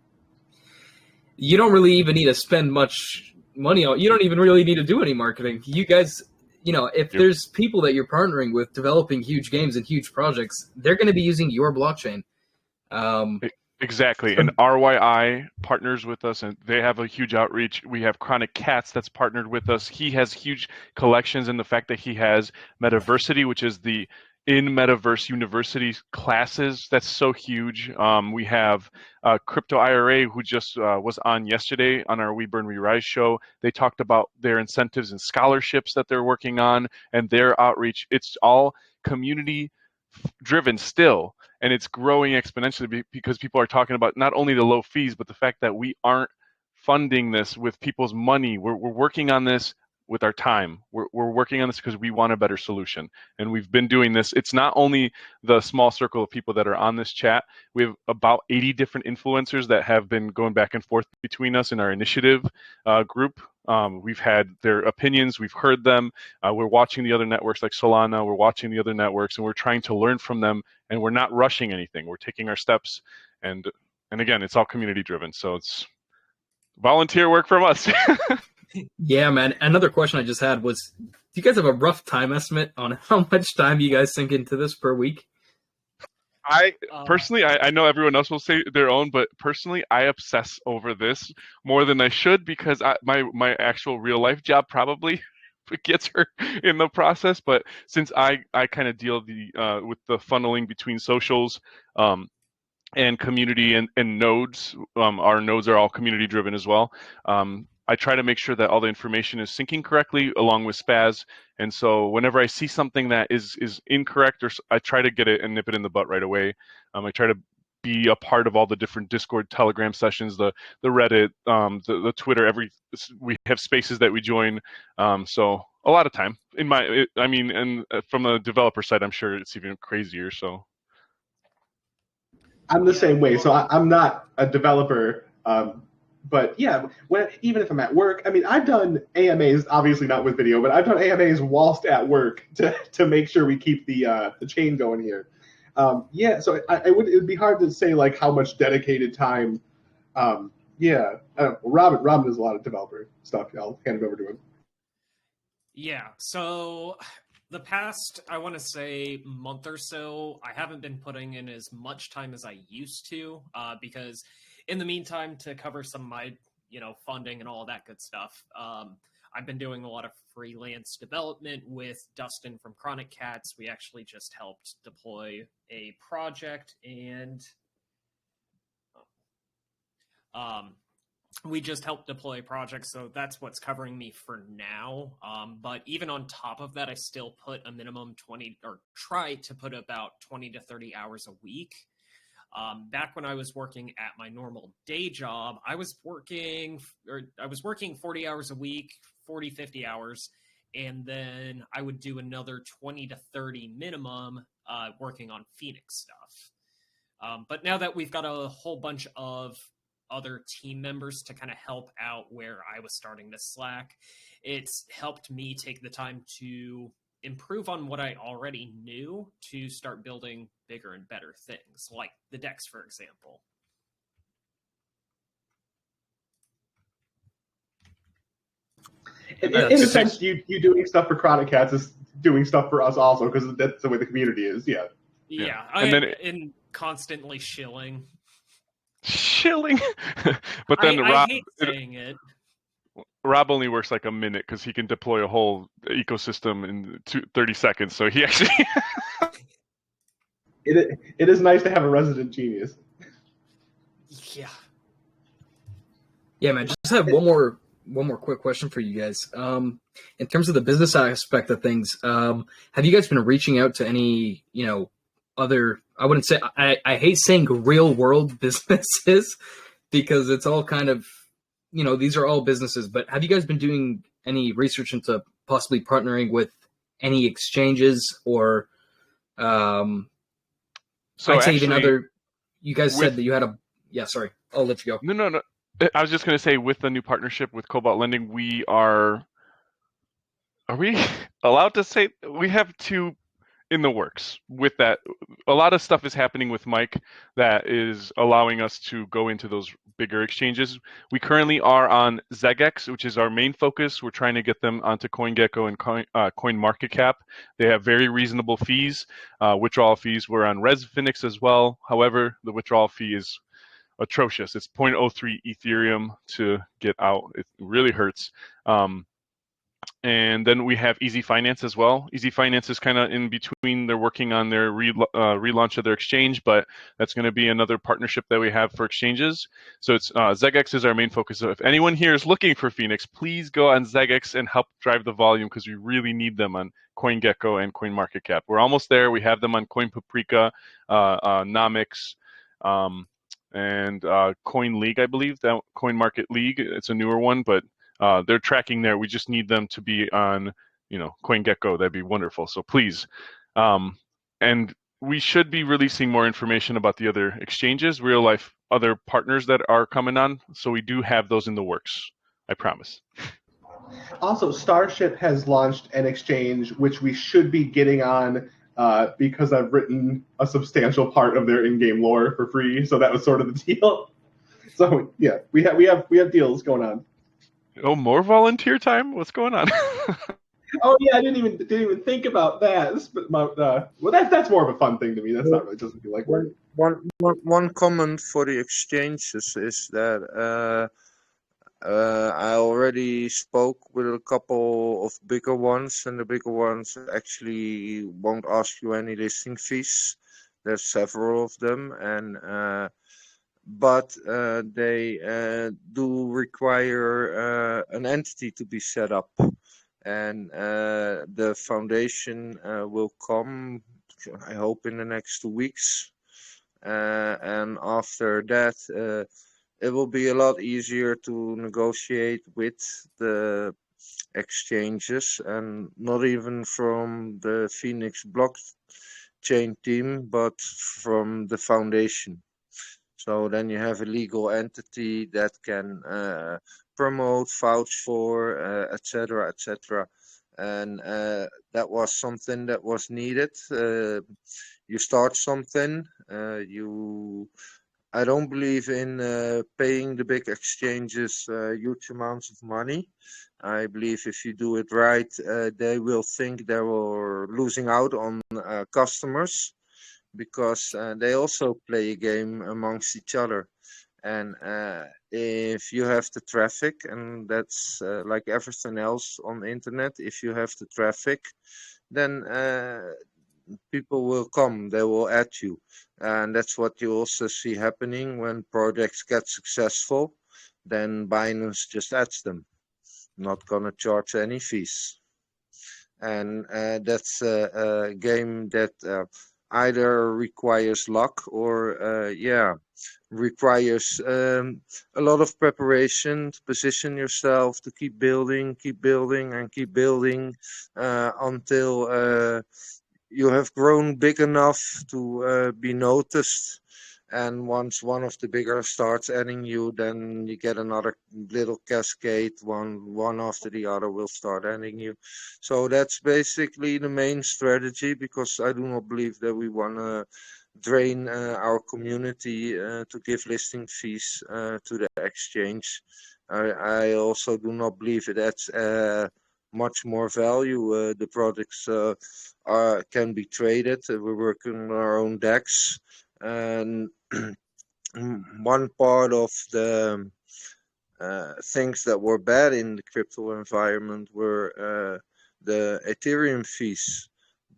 You don't really even need to spend much money on. You don't even really need to do any marketing. You guys. If there's people that you're partnering with developing huge games and huge projects, they're going to be using your blockchain. Exactly. And RYI partners with us, and they have a huge outreach. We have Chronic Cats that's partnered with us. He has huge collections, and the fact that he has Metaversity, which is the in-metaverse university classes, that's so huge. We have Crypto IRA, who just was on yesterday on our We Burn, We Rise show. They talked about their incentives and scholarships that they're working on and their outreach. It's all community-driven still, and it's growing exponentially because people are talking about not only the low fees, but the fact that we aren't funding this with people's money. We're working on this with our time. We're working on this because we want a better solution. And we've been doing this. It's not only the small circle of people that are on this chat. We have about 80 different influencers that have been going back and forth between us in our initiative group. We've had their opinions. We've heard them. We're watching the other networks like Solana. We're watching the other networks, and we're trying to learn from them. And we're not rushing anything. We're taking our steps. And again, it's all community driven. So it's volunteer work from us. Yeah, man. Another question I just had was, do you guys have a rough time estimate on how much time you guys sink into this per week? I personally, I know everyone else will say their own, but personally, I obsess over this more than I should, because my actual real life job probably gets her in the process. But since I kind of deal with the funneling between socials and community and nodes, our nodes are all community driven as well. I try to make sure that all the information is syncing correctly along with Spaz. And so whenever I see something that is incorrect, or I try to get it and nip it in the butt right away. I try to be a part of all the different Discord, Telegram sessions, the Reddit, the Twitter. We have spaces that we join. So a lot of time and from the developer side, I'm sure it's even crazier. So I'm the same way. So I'm not a developer. But yeah, even if I'm at work, I've done AMAs, obviously not with video, but I've done AMAs whilst at work to make sure we keep the chain going here. So it would be hard to say like how much dedicated time. Robin does a lot of developer stuff. I'll hand it over to him. Yeah. So the past, I want to say, month or so, I haven't been putting in as much time as I used to, because in the meantime, to cover some of my, funding and all that good stuff, I've been doing a lot of freelance development with Dustin from Chronic Cats. We actually just helped deploy a project, and so that's what's covering me for now. But even on top of that, I still put a minimum 20, or try to put about 20 to 30 hours a week. Back when I was working at my normal day job, I was working 40 hours a week, 40, 50 hours, and then I would do another 20 to 30 minimum working on Phoenix stuff. But now that we've got a whole bunch of other team members to kind of help out where I was starting to slack, it's helped me take the time to improve on what I already knew to start building bigger and better things, like the decks, for example. In a sense, you doing stuff for Chronic Cats is doing stuff for us also, because that's the way the community is. Yeah. And constantly shilling. But then I hate saying it. Rob only works like a minute because he can deploy a whole ecosystem in 30 seconds. So he actually it is nice to have a resident genius. Yeah, man. Just have one more quick question for you guys. In terms of the business aspect of things, have you guys been reaching out to any, other? I wouldn't say I hate saying real world businesses, because it's all kind of, these are all businesses. But have you guys been doing any research into possibly partnering with any exchanges or So I'd say actually, even other. You guys with said that you had a. Yeah, sorry. I'll let you go. no. I was just going to say, with the new partnership with Cobalt Lending, we are we allowed to say we have two in the works with that. A lot of stuff is happening with Mike that is allowing us to go into those bigger exchanges. We currently are on ZegX, which is our main focus. We're trying to get them onto CoinGecko and CoinMarketCap. They have very reasonable fees. Withdrawal fees. We're on Resfinix as well. However, the withdrawal fee is atrocious. It's 0.03 Ethereum to get out. It really hurts. And then we have Easy Finance as well. Easy Finance is kind of in between. They're working on their relaunch of their exchange, but that's going to be another partnership that we have for exchanges. So it's ZegX is our main focus. So if anyone here is looking for Phoenix, please go on ZegX and help drive the volume because we really need them on CoinGecko and CoinMarketCap. We're almost there. We have them on CoinPaprika, Nomics, and Coin League, I believe. That Coin Market League. It's a newer one, but they're tracking there. We just need them to be on, CoinGecko. That'd be wonderful. So please, and we should be releasing more information about the other exchanges, real life other partners that are coming on. So we do have those in the works. I promise. Also, Starship has launched an exchange which we should be getting on because I've written a substantial part of their in-game lore for free. So that was sort of the deal. So yeah, we have deals going on. Oh, more volunteer time? What's going on? Oh yeah, I didn't even think about that. Well, that's more of a fun thing to me. That's not really doesn't feel like work. One comment for the exchanges is that I already spoke with a couple of bigger ones, and the bigger ones actually won't ask you any listing fees. There's several of them, and but they do require an entity to be set up, and the foundation will come, I hope, in the next 2 weeks, and after that it will be a lot easier to negotiate with the exchanges, and not even from the Phoenix blockchain team, but from the foundation. So then you have a legal entity that can promote, vouch for, etc., etc. And that was something that was needed. You start something, I don't believe in paying the big exchanges huge amounts of money. I believe if you do it right, they will think they were losing out on customers, because they also play a game amongst each other. And if you have the traffic, and that's like everything else on the internet, if you have the traffic, then people will come, they will add you. And that's what you also see happening when projects get successful. Then Binance just adds them, not gonna charge any fees. And that's a game that either requires luck or requires a lot of preparation to position yourself, to keep building and keep building until you have grown big enough to be noticed. And once one of the bigger starts adding you, then you get another little cascade, one after the other will start adding you. So that's basically the main strategy, because I do not believe that we want to drain our community to give listing fees to the exchange. I also do not believe it adds much more value. The products can be traded. We're working on our own DEX. And one part of the things that were bad in the crypto environment were the Ethereum fees.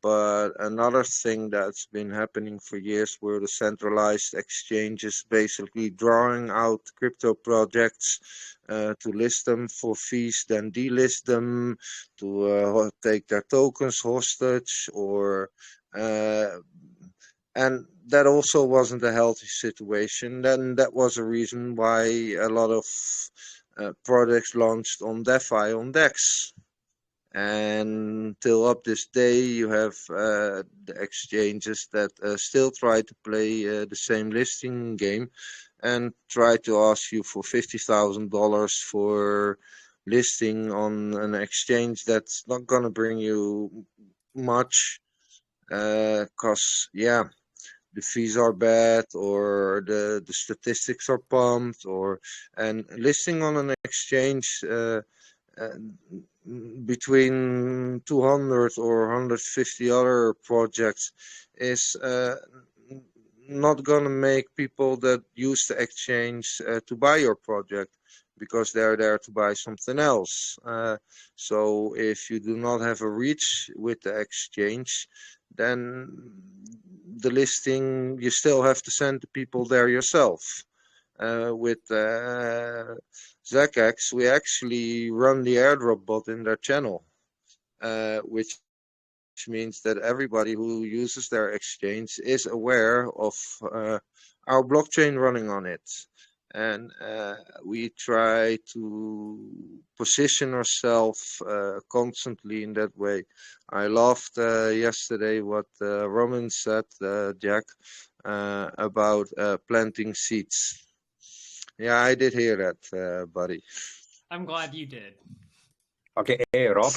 But another thing that's been happening for years were the centralized exchanges basically drawing out crypto projects to list them for fees, then delist them, to take their tokens hostage, or and that also wasn't a healthy situation. Then that was a reason why a lot of projects launched on DeFi on DEX. And till up this day, you have the exchanges that still try to play the same listing game and try to ask you for $50,000 for listing on an exchange that's not going to bring you much, because the fees are bad, or the statistics are pumped, and listing on an exchange between 200 or 150 other projects is not going to make people that use the exchange to buy your project, because they're there to buy something else. So if you do not have a reach with the exchange, then the listing, you still have to send the people there yourself. With ZachX, we actually run the airdrop bot in their channel, which means that everybody who uses their exchange is aware of our blockchain running on it. And we try to position ourselves constantly in that way. I loved yesterday what Roman said, Jack, about planting seeds. Yeah, I did hear that, buddy. I'm glad you did. Okay, hey, Rob,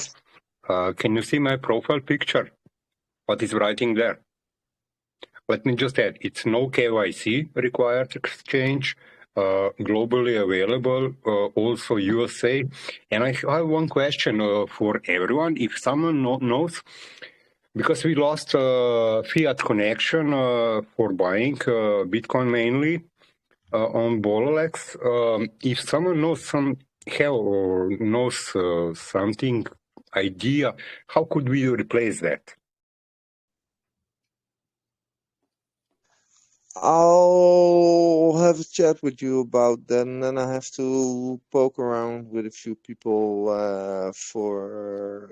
can you see my profile picture? What is writing there? Let me just add, it's no KYC required exchange, globally available, also USA. And I have one question for everyone. If someone knows, because we lost fiat connection for buying Bitcoin mainly on Bololex, if someone knows something idea, how could we replace that? I'll have a chat with you about that, and then I have to poke around with a few people for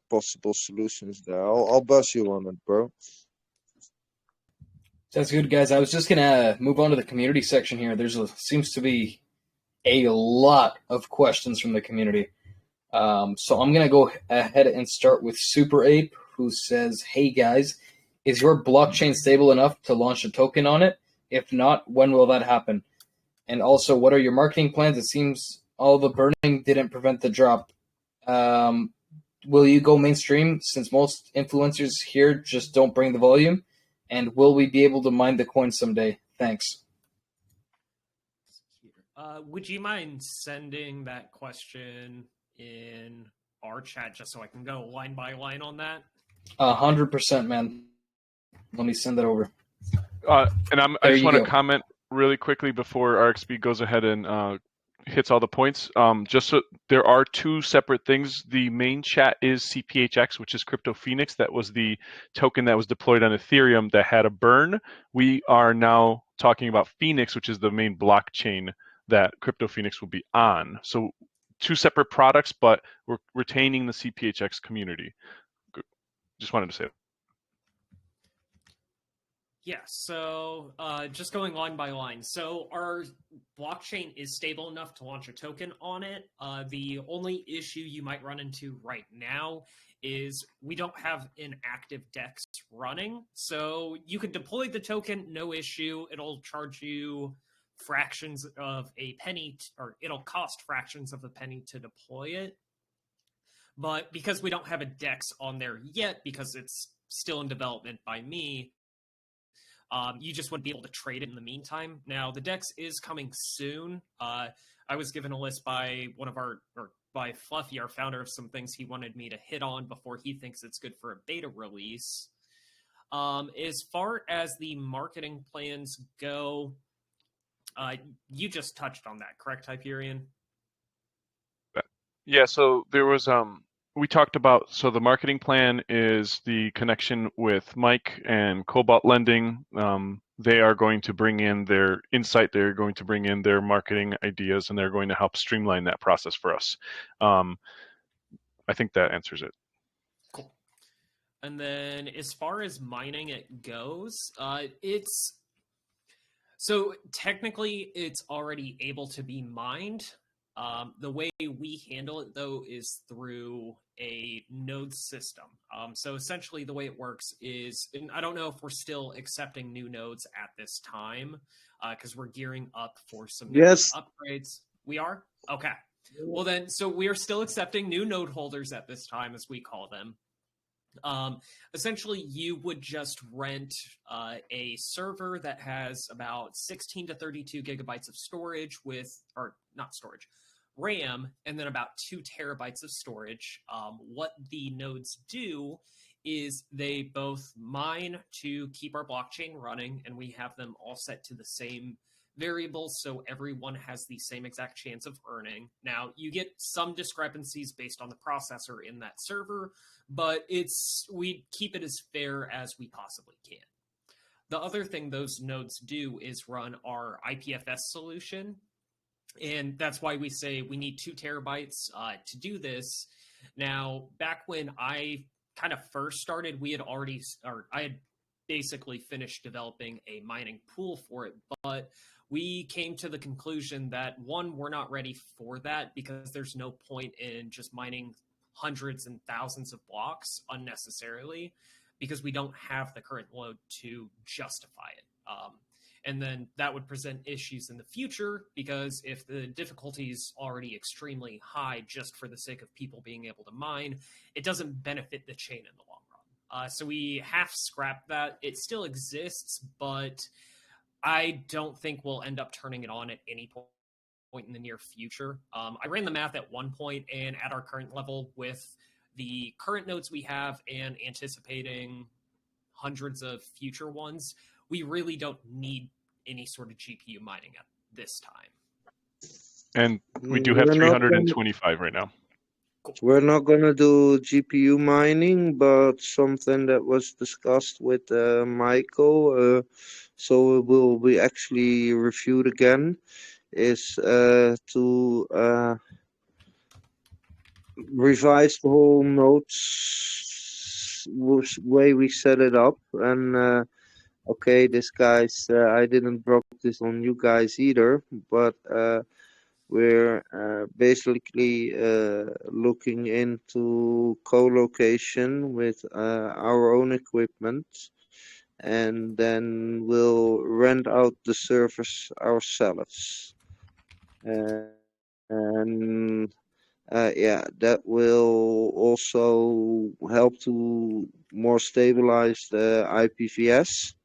possible solutions there. I'll buzz you on it, bro. Sounds good, guys. I was just gonna move on to the community section here. Seems to be a lot of questions from the community. So I'm gonna go ahead and start with Super Ape, who says, "Hey guys, is your blockchain stable enough to launch a token on it? If not, when will that happen? And also, what are your marketing plans? It seems all the burning didn't prevent the drop. Will you go mainstream, since most influencers here just don't bring the volume? And will we be able to mine the coin someday? Thanks." Would you mind sending that question in our chat just so I can go line by line on that? 100%, man. Let me send that over. And I just want to comment really quickly before RXB goes ahead and hits all the points. Just so there are two separate things. The main chat is CPHX, which is Crypto Phoenix. That was the token that was deployed on Ethereum that had a burn. We are now talking about Phoenix, which is the main blockchain that Crypto Phoenix will be on. So two separate products, but we're retaining the CPHX community. Just wanted to say that. Yeah, so just going line by line. So our blockchain is stable enough to launch a token on it. The only issue you might run into right now is we don't have an active DEX running. So you could deploy the token, no issue. It'll charge you fractions of a penny, or it'll cost fractions of a penny to deploy it. But because we don't have a DEX on there yet, because it's still in development by me, you just wouldn't be able to trade it in the meantime. Now, the DEX is coming soon. I was given a list by by Fluffy, our founder, of some things he wanted me to hit on before he thinks it's good for a beta release. As far as the marketing plans go, you just touched on that, correct, Hyperion? Yeah, so there was we talked about, so the marketing plan is the connection with Mike and Cobalt Lending. They are going to bring in their insight, they're going to bring in their marketing ideas, and they're going to help streamline that process for us. I think that answers it. Cool. And then as far as mining it goes, so technically it's already able to be mined. The way we handle it, though, is through a node system. So essentially, the way it works is, and I don't know if we're still accepting new nodes at this time, because we're gearing up for some network Yes. upgrades. We are? Okay. Well, then, so we are still accepting new node holders at this time, as we call them. Essentially, you would just rent a server that has about 16 to 32 gigabytes of storage or not storage, RAM, and then about 2 terabytes of storage. What the nodes do is they both mine to keep our blockchain running, and we have them all set to the same variables, so everyone has the same exact chance of earning. Now, you get some discrepancies based on the processor in that server, but we keep it as fair as we possibly can. The other thing those nodes do is run our IPFS solution, and that's why we say we need 2 terabytes to do this. Now, back when I kind of first started, I had basically finished developing a mining pool for it, but we came to the conclusion that, one, we're not ready for that because there's no point in just mining hundreds and thousands of blocks unnecessarily because we don't have the current load to justify it. And then that would present issues in the future because if the difficulty is already extremely high just for the sake of people being able to mine, it doesn't benefit the chain in the long run. So we half scrapped that. It still exists, but I don't think we'll end up turning it on at any point in the near future. I ran the math at one point, and at our current level with the current nodes we have and anticipating hundreds of future ones, we really don't need any sort of GPU mining at this time. And we do have 325 right now. We're not going to do GPU mining, but something that was discussed with Michael, so it will be actually reviewed again, is to revise the whole nodes way we set it up. And okay, this guys, I didn't broke this on you guys either, but we're basically looking into co-location with our own equipment, and then we'll rent out the servers ourselves. And yeah, that will also help to more stabilize the IPFS.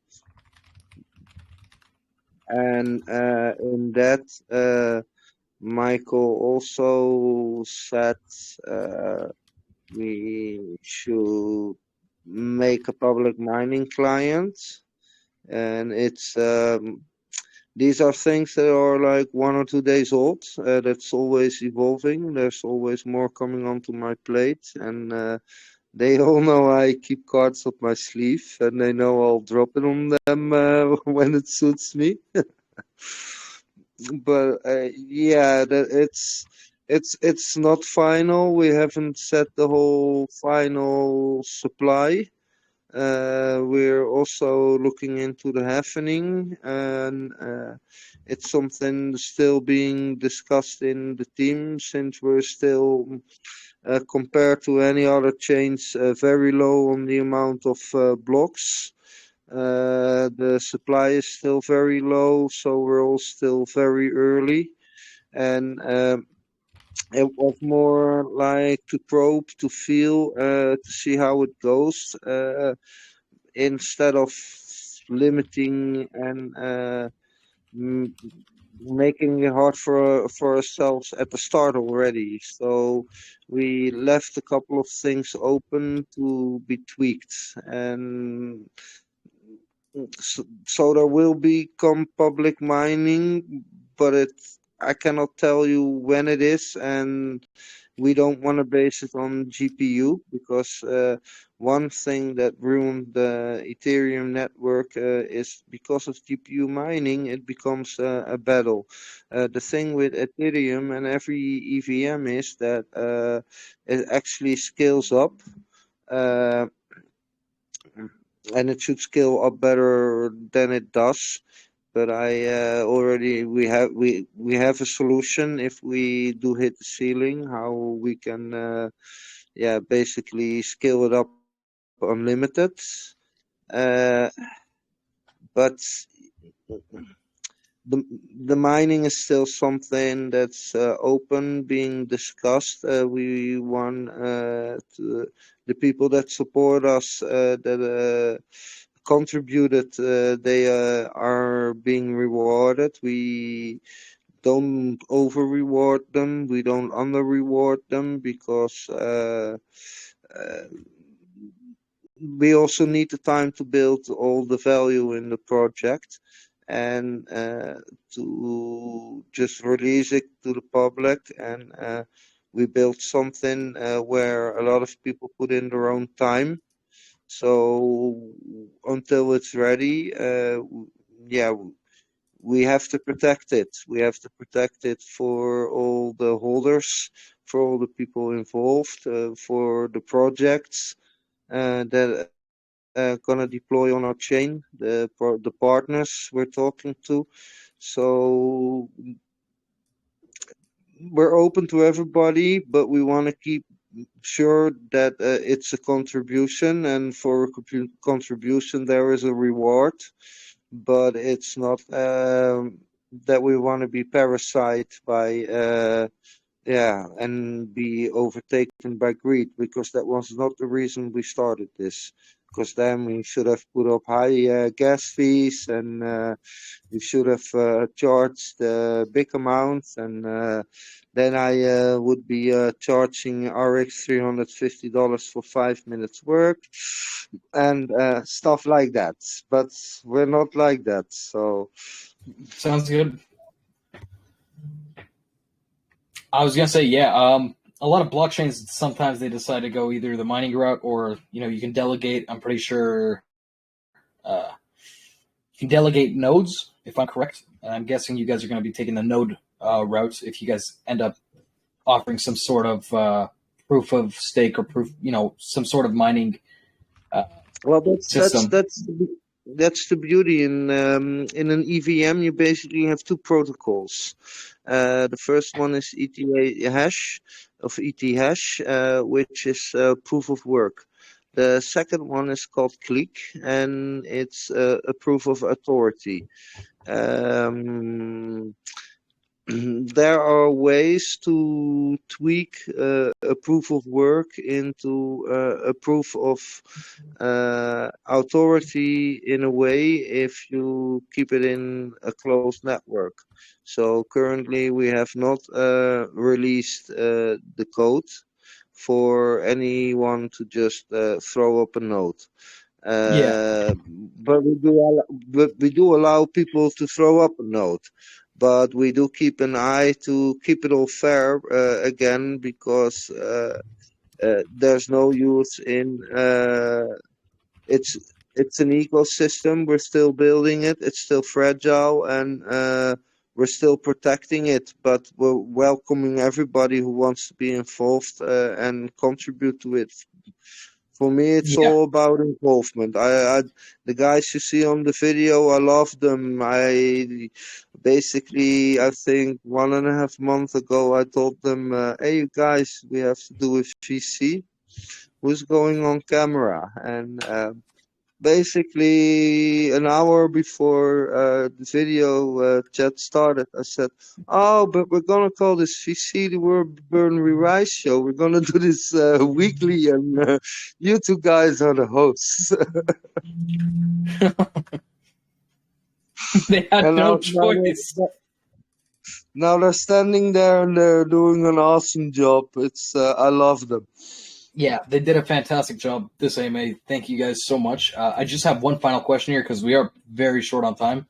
And in that, Michael also said we should make a public mining client, and it's these are things that are like 1 or 2 days old. That's always evolving. There's always more coming onto my plate, and they all know I keep cards up my sleeve, and they know I'll drop it on them when it suits me. But yeah, it's not final. We haven't set the whole final supply. We're also looking into the happening, and it's something still being discussed in the team since we're still, compared to any other chains, very low on the amount of blocks. The supply is still very low, so we're all still very early. And it was more like to probe, to feel, to see how it goes, instead of limiting and making it hard for ourselves at the start already. So we left a couple of things open to be tweaked, and so there will become public mining, but I cannot tell you when it is, and we don't want to base it on GPU because one thing that ruined the Ethereum network is because of GPU mining, it becomes a battle. The thing with Ethereum and every EVM is that it actually scales up. And it should scale up better than it does. but we have a solution if we do hit the ceiling, how we can basically scale it up unlimited. But the mining is still something that's open, being discussed. We want the people that support us, that contributed, they are being rewarded. We don't over reward them. We don't under reward them because we also need the time to build all the value in the project and to just release it to the public. And we built something where a lot of people put in their own time. So until it's ready, we have to protect it. We have to protect it for all the holders, for all the people involved, for the projects that gonna deploy on our chain, the partners we're talking to. So we're open to everybody, but we want to keep sure that it's a contribution, and for a contribution there is a reward, but it's not that we want to be parasite by and be overtaken by greed, because that was not the reason we started this. Because then we should have put up high gas fees, and we should have charged big amounts, and then I would be charging RX $350 for 5 minutes work, and stuff like that. But we're not like that, so. Sounds good. I was gonna say, a lot of blockchains, sometimes they decide to go either the mining route or, you can delegate. I'm pretty sure you can delegate nodes, if I'm correct. And I'm guessing you guys are going to be taking the node route if you guys end up offering some sort of proof of stake or some sort of mining Well, system. that's the beauty in an EVM. You basically have two protocols. The first one is ETH hash, which is proof of work. The second one is called Click, and it's a proof of authority. There are ways to tweak a proof of work into a proof of authority in a way if you keep it in a closed network. So currently we have not released the code for anyone to just throw up a node. But we do allow people to throw up a node. But we do keep an eye to keep it all fair again, because there's no use in it's an ecosystem. We're still building it. It's still fragile, and we're still protecting it. But we're welcoming everybody who wants to be involved and contribute to it. For me, it's all about involvement. The guys you see on the video, I love them. I think 1.5 months ago, I told them, hey, you guys, we have to do a VC. Who's going on camera? And basically, an hour before the video chat started, I said, oh, but we're going to call this VC the World Burn Re-Rise show. We're going to do this weekly, and you two guys are the hosts. They had no choice. Now they're standing there and they're doing an awesome job. I love them. Yeah, they did a fantastic job, this AMA. Thank you guys so much. I just have one final question here because we are very short on time.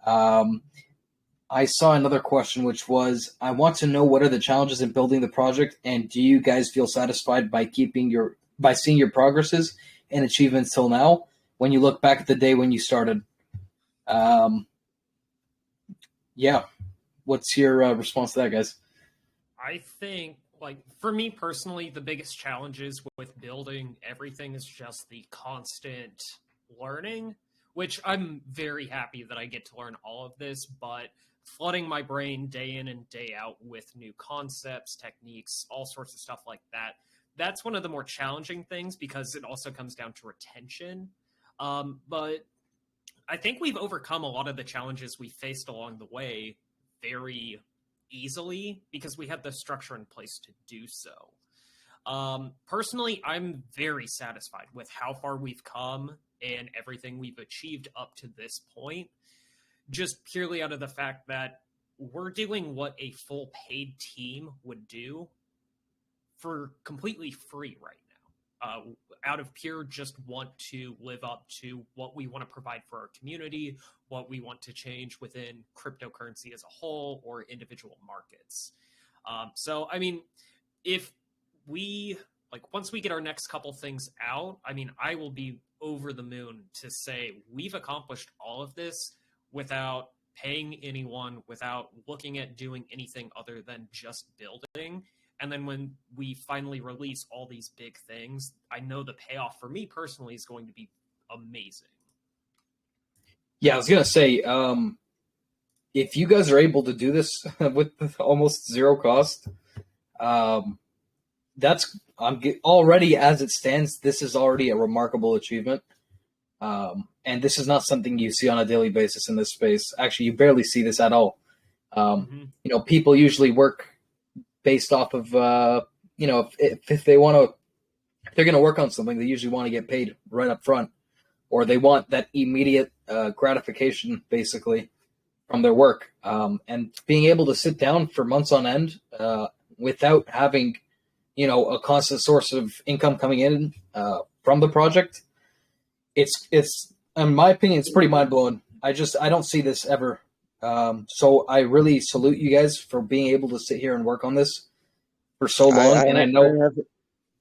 I saw another question, which was, I want to know what are the challenges in building the project, and do you guys feel satisfied by seeing your progresses and achievements till now when you look back at the day when you started? What's your response to that, guys? I think, for me personally, the biggest challenges with building everything is just the constant learning. which I'm very happy that I get to learn all of this, but flooding my brain day in and day out with new concepts, techniques, all sorts of stuff like that, that's one of the more challenging things because it also comes down to retention. But I think we've overcome a lot of the challenges we faced along the way very easily because we had the structure in place to do so. Personally, I'm very satisfied with how far we've come and everything we've achieved up to this point, just purely out of the fact that we're doing what a full paid team would do for completely free right now. Out of pure just want to live up to what we want to provide for our community, what we want to change within cryptocurrency as a whole or individual markets. So, I mean, if we, like, once we get our next couple things out, I mean, I will be over the moon to say we've accomplished all of this without paying anyone, without looking at doing anything other than just building. And then when we finally release all these big things, I know the payoff for me personally is going to be amazing. Yeah, I was going to say, if you guys are able to do this with almost zero cost, already as it stands, this is already a remarkable achievement. And this is not something you see on a daily basis in this space. Actually, you barely see this at all. You know, people usually work based off of, you know, if they want to, if they're going to work on something, they usually want to get paid right up front, or they want that immediate gratification, basically, from their work. And being able to sit down for months on end without having, you know, a constant source of income coming in from the project, it's in my opinion, it's pretty mind blowing. I don't see this ever. So I really salute you guys for being able to sit here and work on this for so long.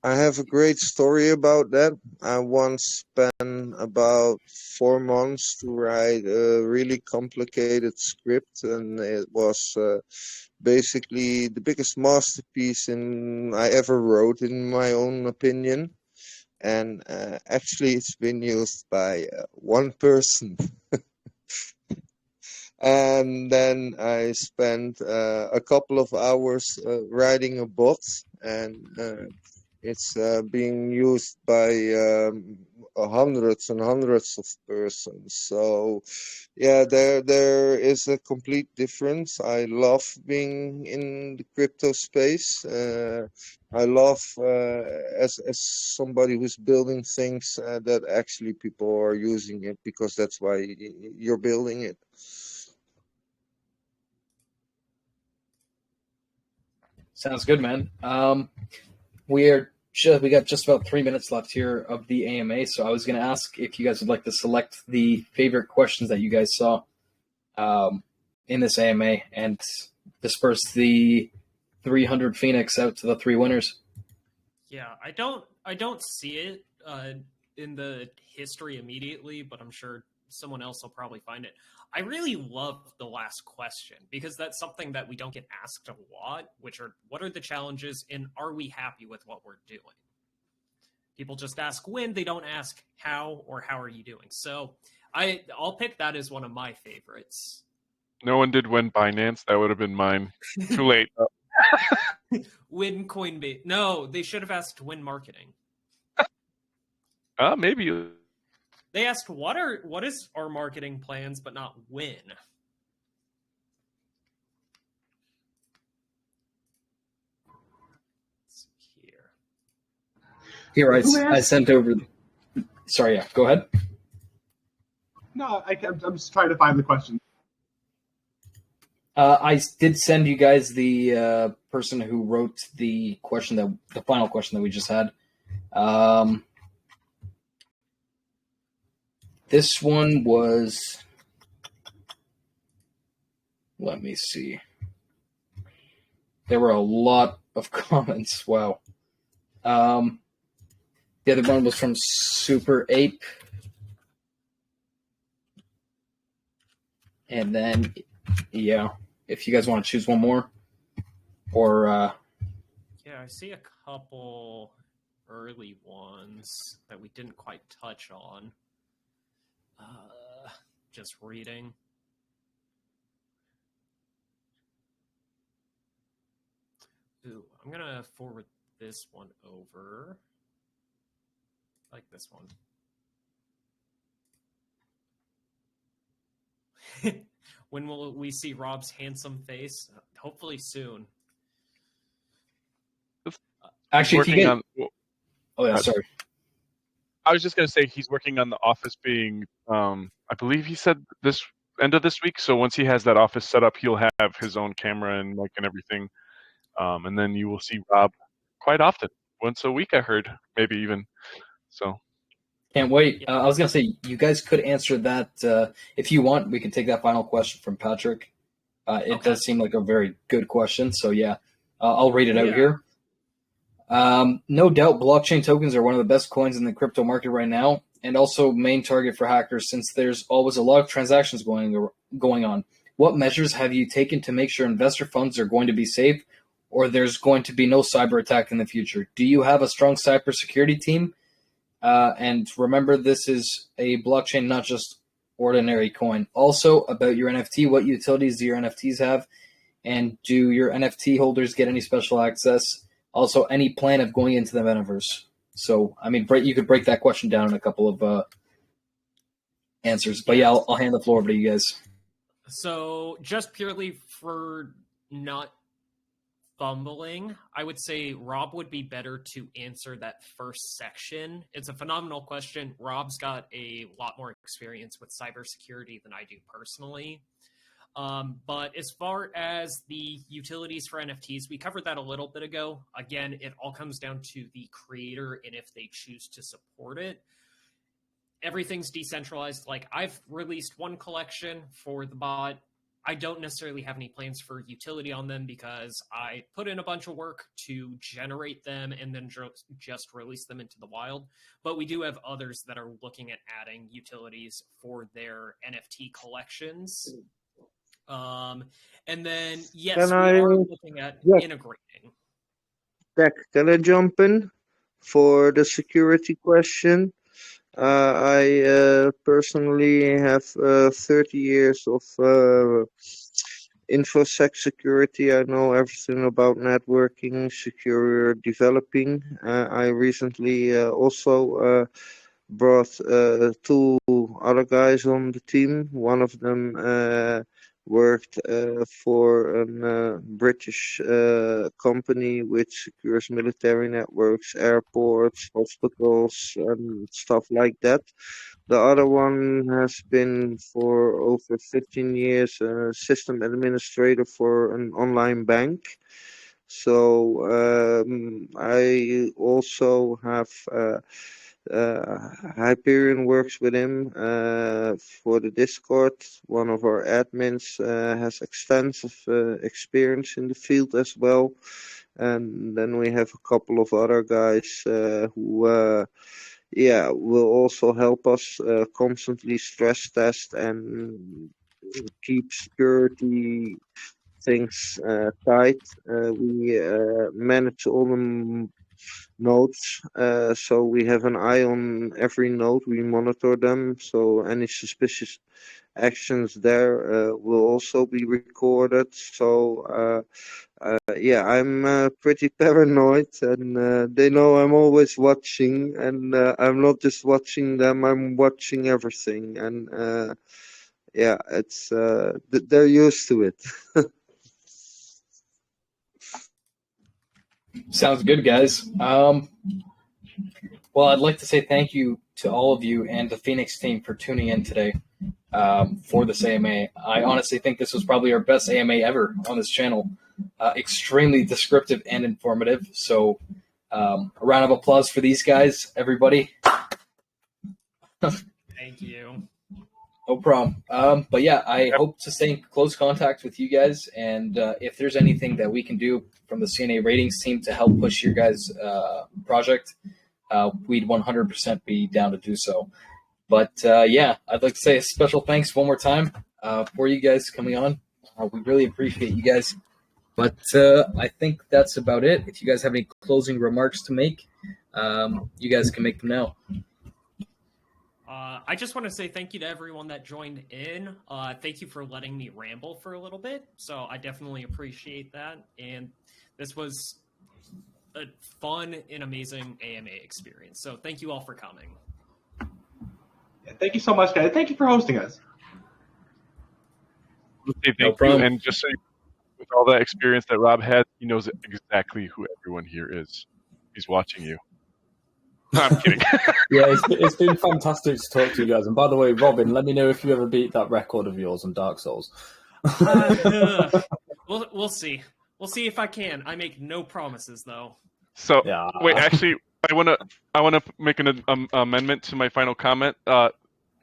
I have a great story about that. I once spent about 4 months to write a really complicated script, and it was basically the biggest masterpiece I ever wrote, in my own opinion. And actually, it's been used by one person. And then I spent a couple of hours writing a bot, and it's being used by hundreds and hundreds of persons. So, yeah, there is a complete difference. I love being in the crypto space. I love as somebody who's building things that actually people are using it, because that's why you're building it. Sounds good, man. We got just about 3 minutes left here of the AMA, so I was going to ask if you guys would like to select the favorite questions that you guys saw in this AMA and disperse the 300 Phoenix out to the 3 winners. Yeah, I don't see it in the history immediately, but I'm sure someone else will probably find it. I really love the last question because that's something that we don't get asked a lot, which are, what are the challenges and are we happy with what we're doing? People just ask when, they don't ask how or how are you doing. So I'll pick that as one of my favorites. No one did win Binance. That would have been mine. Too late. Win Coinbase. No, they should have asked win marketing. Maybe. They asked what is our marketing plans, but not when. Let's see here. I sent over. Sorry, yeah. Go ahead. No, I'm just trying to find the question. I did send you guys the person who wrote the final question that we just had. This one was, let me see. There were a lot of comments. Wow. The other one was from Super Ape. And then, yeah, if you guys want to choose one more. Or, yeah, I see a couple early ones that we didn't quite touch on. just reading. Ooh, I'm going to forward this one over. I like this one. When will we see Rob's handsome face? Hopefully soon. Actually, if you get... Oh, yeah, uh, sorry. I was just going to say he's working on the office being, I believe he said this end of this week. So once he has that office set up, he'll have his own camera and mic and everything. And then you will see Rob quite often, once a week, I heard, maybe even. So Can't wait. I was going to say, you guys could answer that. If you want, we can take that final question from Patrick. It does seem like a very good question. So, yeah, I'll read it out here. No doubt blockchain tokens are one of the best coins in the crypto market right now, and also main target for hackers since there's always a lot of transactions going on. What measures have you taken to make sure investor funds are going to be safe, or there's going to be no cyber attack in the future? Do you have a strong cybersecurity team? And remember, this is a blockchain, not just ordinary coin. Also, about your NFT, what utilities do your NFTs have? And do your NFT holders get any special access? Also, any plan of going into the metaverse? So, I mean, you could break that question down in a couple of answers. But yeah, I'll hand the floor over to you guys. So, just purely for not fumbling, I would say Rob would be better to answer that first section. It's a phenomenal question. Rob's got a lot more experience with cybersecurity than I do personally. But as far as the utilities for NFTs, we covered that a little bit ago. Again, it all comes down to the creator and if they choose to support it. Everything's decentralized. Like, I've released one collection for the bot. I don't necessarily have any plans for utility on them because I put in a bunch of work to generate them and then just release them into the wild. But we do have others that are looking at adding utilities for their NFT collections. And then, yes, we are looking at integrating. Jack, can I jump in for the security question? I personally have 30 years of InfoSec security. I know everything about networking, secure developing. I recently also brought two other guys on the team. One of them worked for a British company which secures military networks, airports, hospitals, and stuff like that. The other one has been for over 15 years a system administrator for an online bank. So I also have Hyperion works with him for the Discord. One of our admins has extensive experience in the field as well. And then we have a couple of other guys who will also help us constantly stress test and keep security things tight. We manage all the nodes, so we have an eye on every node. We monitor them, so any suspicious actions there will also be recorded. So I'm pretty paranoid, and they know I'm always watching, and I'm not just watching them, I'm watching everything. And it's they're used to it. Sounds good, guys. Well, I'd like to say thank you to all of you and the Phoenix team for tuning in today for this AMA. I honestly think this was probably our best AMA ever on this channel. Extremely descriptive and informative. So a round of applause for these guys, everybody. Thank you. No problem. But yeah, I hope to stay in close contact with you guys. And if there's anything that we can do from the C&A Ratings team to help push your guys' project, we'd 100% be down to do so. But I'd like to say a special thanks one more time for you guys coming on. We really appreciate you guys. But I think that's about it. If you guys have any closing remarks to make, you guys can make them now. I just want to say thank you to everyone that joined in. Thank you for letting me ramble for a little bit. So I definitely appreciate that. And this was a fun and amazing AMA experience. So thank you all for coming. Yeah, thank you so much, guys. Thank you for hosting us. Thank No you. problem. And just so you know, with all that experience that Rob had, he knows exactly who everyone here is. He's watching you. No, I'm kidding. Yeah, it's been fantastic to talk to you guys. And by the way, Robin, let me know if you ever beat that record of yours on Dark Souls. We'll see. We'll see if I can. I make no promises, though. So Yeah. wait, actually, I wanna make an amendment to my final comment.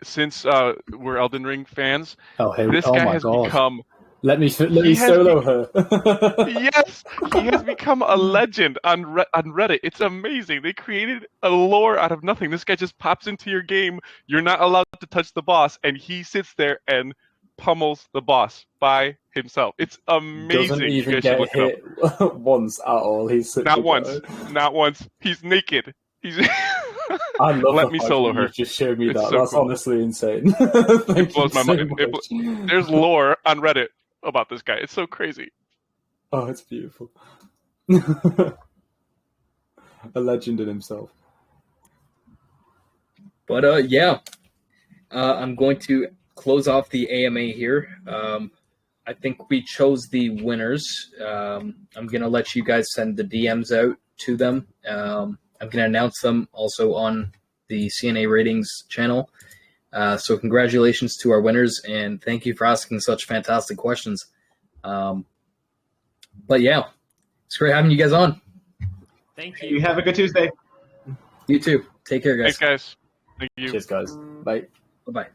Since we're Elden Ring fans, this guy has become. Let me solo her. Yes, he has become a legend on Reddit. It's amazing. They created a lore out of nothing. This guy just pops into your game. You're not allowed to touch the boss, and he sits there and pummels the boss by himself. It's amazing. Doesn't even you guys get should look hit once at all. He's such not once. Not once. He's naked. He's. I love Let me solo her. You just showed me It's that. so That's cool. honestly insane. It blows my mind. There's lore on Reddit about this guy. It's so crazy. Oh, it's beautiful. A legend in himself. But I'm going to close off the AMA here. I think we chose the winners. I'm going to let you guys send the DMs out to them. I'm going to announce them also on the C&A Ratings channel. So congratulations to our winners, and thank you for asking such fantastic questions. But yeah, it's great having you guys on. Thank you. You have a good Tuesday. You too. Take care, guys. Thanks, guys. Thank you. Cheers, guys. Bye. Bye-bye.